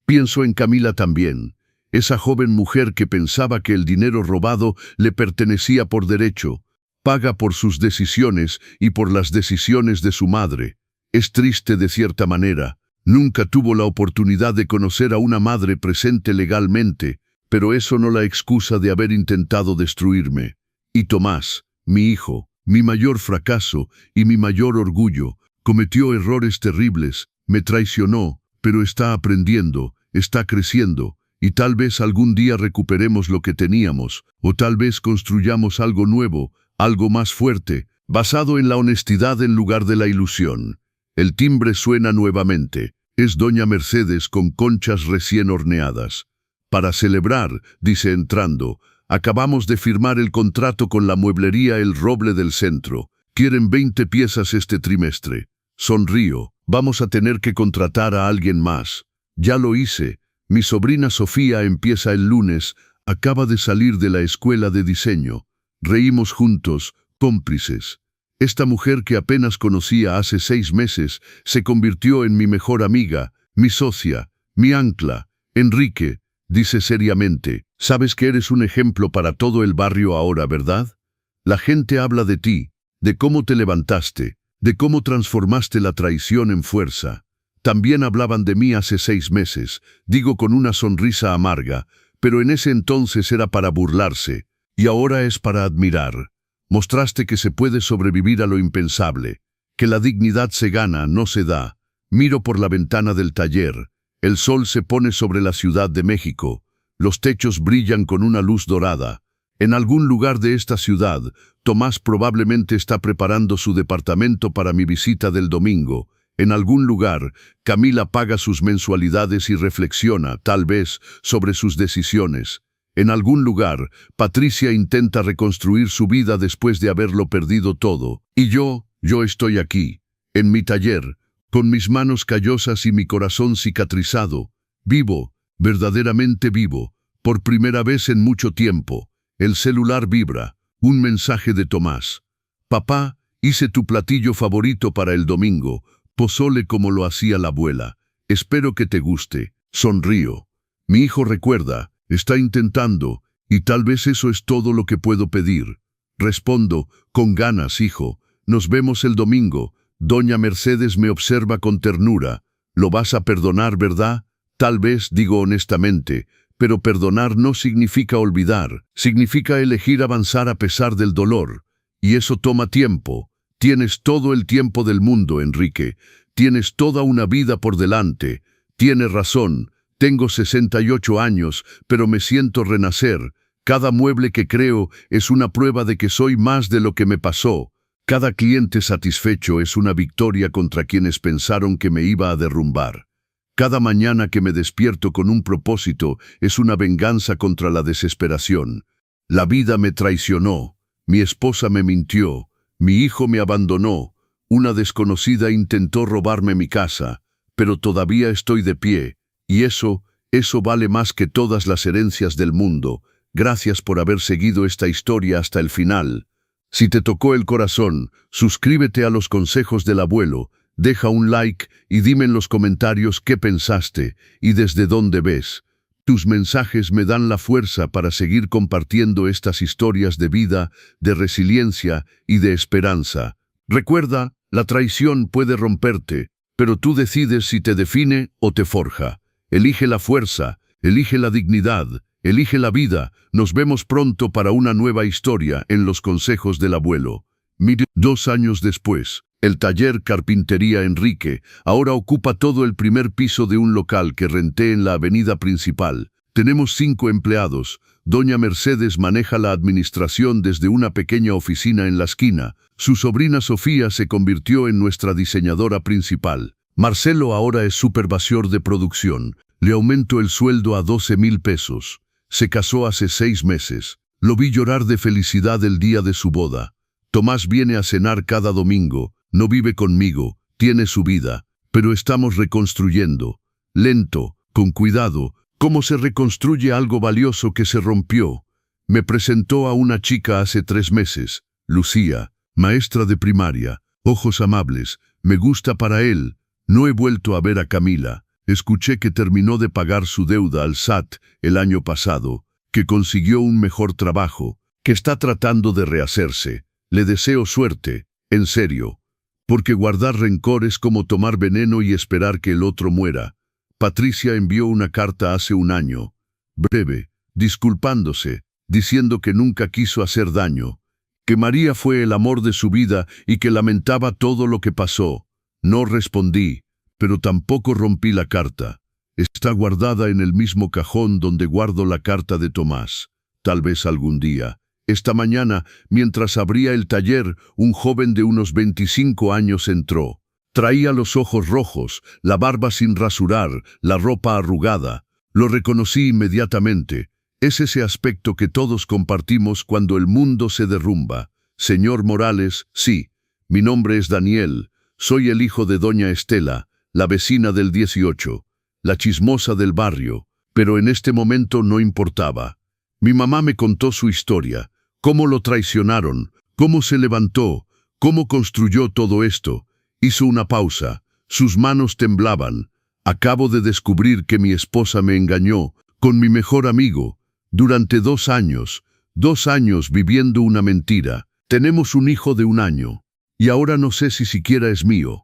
S1: Pienso en Camila también, esa joven mujer que pensaba que el dinero robado le pertenecía por derecho, paga por sus decisiones y por las decisiones de su madre. Es triste de cierta manera, nunca tuvo la oportunidad de conocer a una madre presente legalmente, pero eso no la excusa de haber intentado destruirme. Y Tomás, mi hijo, mi mayor fracaso y mi mayor orgullo, cometió errores terribles, me traicionó, pero está aprendiendo, está creciendo, y tal vez algún día recuperemos lo que teníamos, o tal vez construyamos algo nuevo, algo más fuerte, basado en la honestidad en lugar de la ilusión. El timbre suena nuevamente. Es doña Mercedes con conchas recién horneadas. Para celebrar, dice entrando, acabamos de firmar el contrato con la mueblería El Roble del Centro. Quieren 20 piezas este trimestre. Sonrío. Vamos a tener que contratar a alguien más. Ya lo hice. Mi sobrina Sofía empieza el lunes. Acaba de salir de la escuela de diseño. Reímos juntos, cómplices. Esta mujer que apenas conocía hace 6 meses se convirtió en mi mejor amiga, Mi socia, mi ancla, Enrique, dice seriamente, sabes que eres un ejemplo para todo el barrio ahora, ¿verdad? La gente habla de ti, de cómo te levantaste, de cómo transformaste la traición en fuerza. También hablaban de mí hace 6 meses, digo con una sonrisa amarga, pero en ese entonces era para burlarse, y ahora es para admirar. Mostraste que se puede sobrevivir a lo impensable, que la dignidad se gana, no se da. Miro por la ventana del taller. El sol se pone sobre la Ciudad de México. Los techos brillan con una luz dorada. En algún lugar de esta ciudad, Tomás probablemente está preparando su departamento para mi visita del domingo. En algún lugar, Camila paga sus mensualidades y reflexiona, tal vez, sobre sus decisiones. En algún lugar, Patricia intenta reconstruir su vida después de haberlo perdido todo. Y yo estoy aquí, en mi taller, con mis manos callosas y mi corazón cicatrizado. Vivo, verdaderamente vivo, por primera vez en mucho tiempo. El celular vibra. Un mensaje de Tomás. Papá, hice tu platillo favorito para el domingo, pozole como lo hacía la abuela. Espero que te guste. Sonrío. Mi hijo recuerda, está intentando, y tal vez eso es todo lo que puedo pedir. Respondo, con ganas, hijo. Nos vemos el domingo. Doña Mercedes me observa con ternura. Lo vas a perdonar, ¿verdad? Tal vez, digo honestamente, pero perdonar no significa olvidar, significa elegir avanzar a pesar del dolor. Y eso toma tiempo. Tienes todo el tiempo del mundo, Enrique. Tienes toda una vida por delante. Tienes razón. Tengo 68 años, pero me siento renacer. Cada mueble que creo es una prueba de que soy más de lo que me pasó. Cada cliente satisfecho es una victoria contra quienes pensaron que me iba a derrumbar. Cada mañana que me despierto con un propósito es una venganza contra la desesperación. La vida me traicionó, mi esposa me mintió, mi hijo me abandonó, una desconocida intentó robarme mi casa, pero todavía estoy de pie, y eso vale más que todas las herencias del mundo. Gracias por haber seguido esta historia hasta el final. Si te tocó el corazón, suscríbete a los consejos del abuelo, deja un like y dime en los comentarios qué pensaste y desde dónde ves. Tus mensajes me dan la fuerza para seguir compartiendo estas historias de vida, de resiliencia y de esperanza. Recuerda, la traición puede romperte, pero tú decides si te define o te forja. Elige la fuerza, elige la dignidad, elige la vida. Nos vemos pronto para una nueva historia en los consejos del abuelo. 2 años después, el taller Carpintería Enrique ahora ocupa todo el primer piso de un local que renté en la avenida principal. Tenemos 5 empleados. Doña Mercedes maneja la administración desde una pequeña oficina en la esquina. Su sobrina Sofía se convirtió en nuestra diseñadora principal. Marcelo ahora es supervisor de producción. Le aumento el sueldo a 12,000 pesos. Se casó hace 6 meses. Lo vi llorar de felicidad el día de su boda. Tomás viene a cenar cada domingo. No vive conmigo, tiene su vida, pero estamos reconstruyendo. Lento, con cuidado, cómo se reconstruye algo valioso que se rompió. Me presentó a una chica hace 3 meses, Lucía, maestra de primaria, ojos amables, me gusta para él. No he vuelto a ver a Camila. Escuché que terminó de pagar su deuda al SAT el año pasado, que consiguió un mejor trabajo, que está tratando de rehacerse. Le deseo suerte, en serio. Porque guardar rencor es como tomar veneno y esperar que el otro muera. Patricia envió una carta hace 1 año, breve, disculpándose, diciendo que nunca quiso hacer daño, que María fue el amor de su vida y que lamentaba todo lo que pasó. No respondí, pero tampoco rompí la carta. Está guardada en el mismo cajón donde guardo la carta de Tomás. Tal vez algún día. Esta mañana, mientras abría el taller, un joven de unos 25 años entró. Traía los ojos rojos, la barba sin rasurar, la ropa arrugada. Lo reconocí inmediatamente. Es ese aspecto que todos compartimos cuando el mundo se derrumba. Señor Morales, sí. Mi nombre es Daniel. Soy el hijo de doña Estela, la vecina del 18, la chismosa del barrio. Pero en este momento no importaba. Mi mamá me contó su historia. Cómo lo traicionaron, cómo se levantó, cómo construyó todo esto. Hizo una pausa. Sus manos temblaban. Acabo de descubrir que mi esposa me engañó con mi mejor amigo durante 2 años. 2 años viviendo una mentira. Tenemos un hijo de 1 año. Y ahora no sé si siquiera es mío.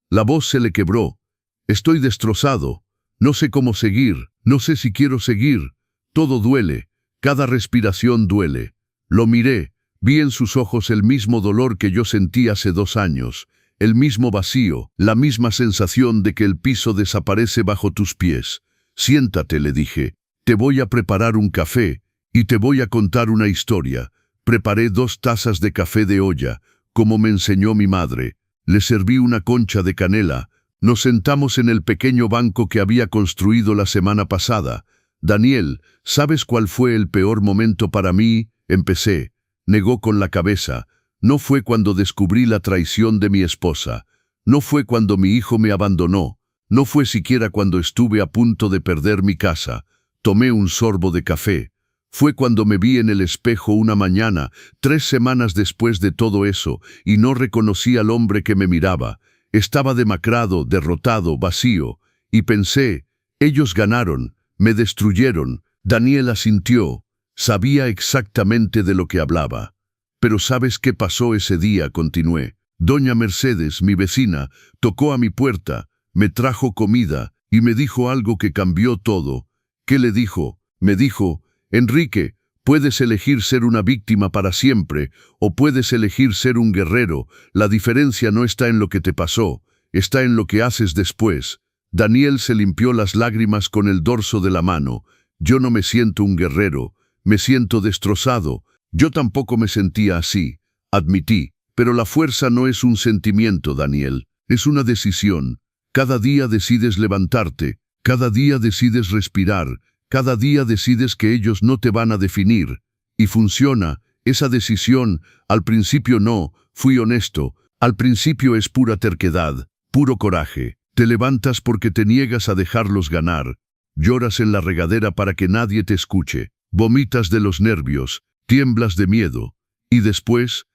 S1: La voz se le quebró. Estoy destrozado. No sé cómo seguir. No sé si quiero seguir. Todo duele. Cada respiración duele. Lo miré. Vi en sus ojos el mismo dolor que yo sentí hace 2 años. El mismo vacío. La misma sensación de que el piso desaparece bajo tus pies. Siéntate, le dije. Te voy a preparar un café y te voy a contar una historia. Preparé 2 tazas de café de olla, como me enseñó mi madre. Le serví una concha de canela. Nos sentamos en el pequeño banco que había construido la semana pasada. Daniel, ¿sabes cuál fue el peor momento para mí? Empecé. Negó con la cabeza. No fue cuando descubrí la traición de mi esposa. No fue cuando mi hijo me abandonó. No fue siquiera cuando estuve a punto de perder mi casa. Tomé un sorbo de café. Fue cuando me vi en el espejo una mañana, 3 semanas después de todo eso, y no reconocí al hombre que me miraba. Estaba demacrado, derrotado, vacío. Y pensé, ellos ganaron, me destruyeron. Daniel asintió. Sabía exactamente de lo que hablaba. Pero ¿sabes qué pasó ese día? Continué. Doña Mercedes, mi vecina, tocó a mi puerta, me trajo comida y me dijo algo que cambió todo. ¿Qué le dijo? Me dijo, Enrique, puedes elegir ser una víctima para siempre o puedes elegir ser un guerrero. La diferencia no está en lo que te pasó, está en lo que haces después. Daniel se limpió las lágrimas con el dorso de la mano. Yo no me siento un guerrero, me siento destrozado. Yo tampoco me sentía así, admití. Pero la fuerza no es un sentimiento, Daniel, es una decisión. Cada día decides levantarte, cada día decides respirar, cada día decides que ellos no te van a definir. Y funciona, esa decisión. Al principio no, fui honesto. Al principio es pura terquedad, puro coraje. Te levantas porque te niegas a dejarlos ganar. Lloras en la regadera para que nadie te escuche. Vomitas de los nervios, tiemblas de miedo. Y después,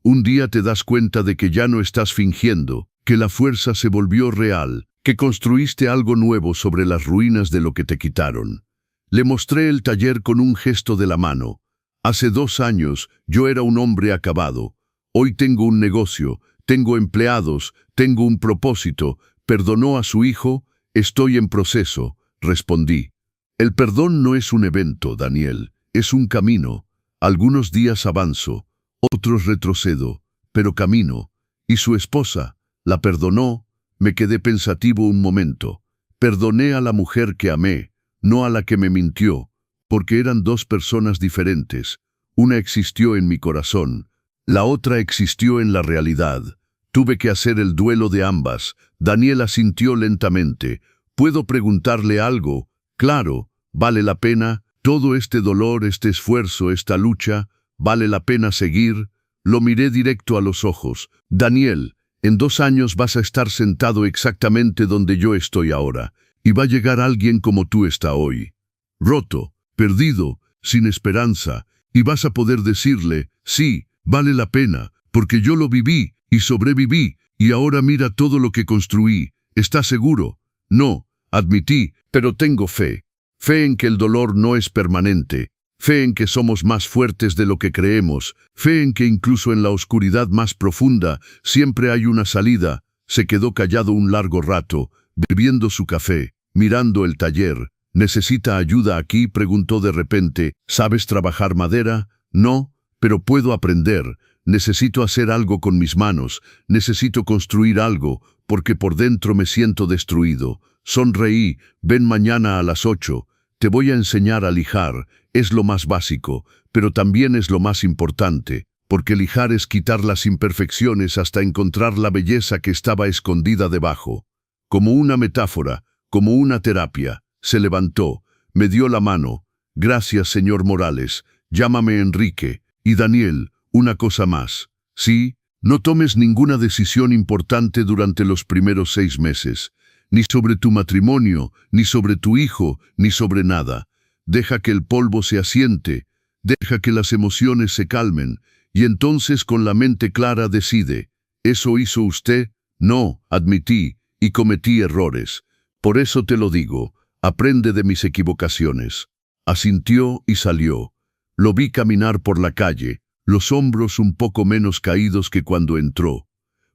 S1: un día te das cuenta de que ya no estás fingiendo, que la fuerza se volvió real, que construiste algo nuevo sobre las ruinas de lo que te quitaron. Le mostré el taller con un gesto de la mano. Hace 2 años yo era un hombre acabado. Hoy tengo un negocio, tengo empleados, tengo un propósito. ¿Perdonó a su hijo? Estoy en proceso, respondí. El perdón no es un evento, Daniel, es un camino. Algunos días avanzo, otros retrocedo, pero camino. ¿Y su esposa? ¿La perdonó? Me quedé pensativo un momento. Perdoné a la mujer que amé, no a la que me mintió, porque eran 2 personas diferentes. Una existió en mi corazón, la otra existió en la realidad. Tuve que hacer el duelo de ambas. Daniel asintió lentamente. ¿Puedo preguntarle algo? Claro, ¿vale la pena? Todo este dolor, este esfuerzo, esta lucha, ¿vale la pena seguir? Lo miré directo a los ojos. Daniel, en 2 años vas a estar sentado exactamente donde yo estoy ahora, y va a llegar alguien como tú está hoy. Roto, perdido, sin esperanza, y vas a poder decirle, sí, vale la pena, porque yo lo viví, y sobreviví, y ahora mira todo lo que construí. ¿Estás seguro? No, admití, pero tengo fe. Fe en que el dolor no es permanente. Fe en que somos más fuertes de lo que creemos. Fe en que incluso en la oscuridad más profunda siempre hay una salida. Se quedó callado un largo rato, bebiendo su café, mirando el taller. ¿Necesita ayuda aquí?, preguntó de repente. ¿Sabes trabajar madera? No, pero puedo aprender. Necesito hacer algo con mis manos. Necesito construir algo, porque por dentro me siento destruido. Sonreí. Ven mañana a las 8. Te voy a enseñar a lijar. Es lo más básico, pero también es lo más importante, porque lijar es quitar las imperfecciones hasta encontrar la belleza que estaba escondida debajo. Como una metáfora, como una terapia. Se levantó, me dio la mano. Gracias, señor Morales. Llámame Enrique. Y Daniel, una cosa más. Sí, no tomes ninguna decisión importante durante los primeros 6 meses. Ni sobre tu matrimonio, ni sobre tu hijo, ni sobre nada. Deja que el polvo se asiente, deja que las emociones se calmen, y entonces con la mente clara decide. ¿Eso hizo usted? No, admití, y cometí errores. Por eso te lo digo, aprende de mis equivocaciones. Asintió y salió. Lo vi caminar por la calle, los hombros un poco menos caídos que cuando entró.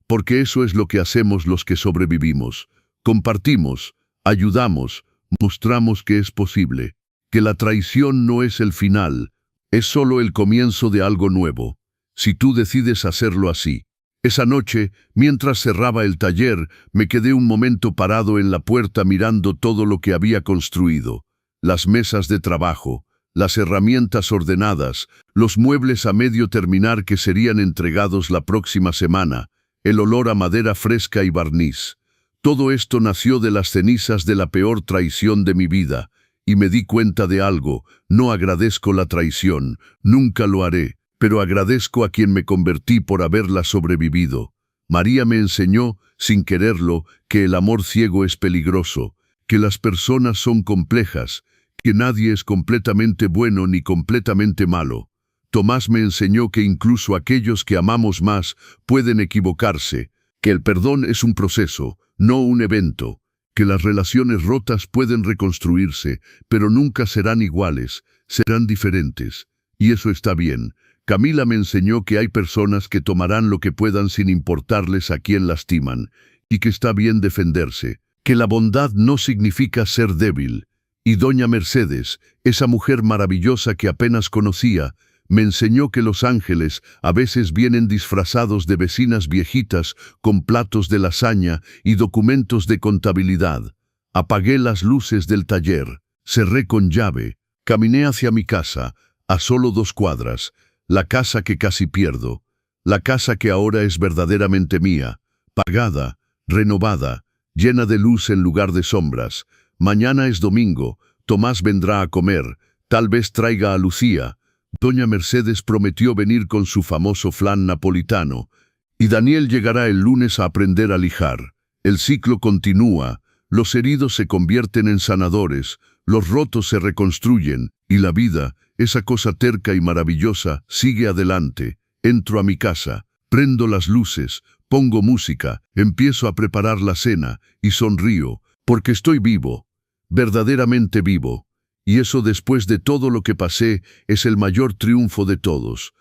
S1: Porque eso es lo que hacemos los que sobrevivimos. Compartimos, ayudamos, mostramos que es posible, que la traición no es el final, es solo el comienzo de algo nuevo, si tú decides hacerlo así. Esa noche, mientras cerraba el taller, me quedé un momento parado en la puerta mirando todo lo que había construido. Las mesas de trabajo, las herramientas ordenadas, los muebles a medio terminar que serían entregados la próxima semana, el olor a madera fresca y barniz. Todo esto nació de las cenizas de la peor traición de mi vida, y me di cuenta de algo: no agradezco la traición, nunca lo haré, pero agradezco a quien me convertí por haberla sobrevivido. María me enseñó, sin quererlo, que el amor ciego es peligroso, que las personas son complejas, que nadie es completamente bueno ni completamente malo. Tomás me enseñó que incluso aquellos que amamos más pueden equivocarse, que el perdón es un proceso, no un evento, que las relaciones rotas pueden reconstruirse, pero nunca serán iguales, serán diferentes. Y eso está bien. Camila me enseñó que hay personas que tomarán lo que puedan sin importarles a quién lastiman, y que está bien defenderse, que la bondad no significa ser débil. Y doña Mercedes, esa mujer maravillosa que apenas conocía, me enseñó que los ángeles a veces vienen disfrazados de vecinas viejitas con platos de lasaña y documentos de contabilidad. Apagué las luces del taller, cerré con llave, caminé hacia mi casa, a solo 2 cuadras, la casa que casi pierdo, la casa que ahora es verdaderamente mía, pagada, renovada, llena de luz en lugar de sombras. Mañana es domingo, Tomás vendrá a comer, tal vez traiga a Lucía. Doña Mercedes prometió venir con su famoso flan napolitano, y Daniel llegará el lunes a aprender a lijar. El ciclo continúa, los heridos se convierten en sanadores, los rotos se reconstruyen, y la vida, esa cosa terca y maravillosa, sigue adelante. Entro a mi casa, prendo las luces, pongo música, empiezo a preparar la cena, y sonrío, porque estoy vivo, verdaderamente vivo. Y eso, después de todo lo que pasé, es el mayor triunfo de todos.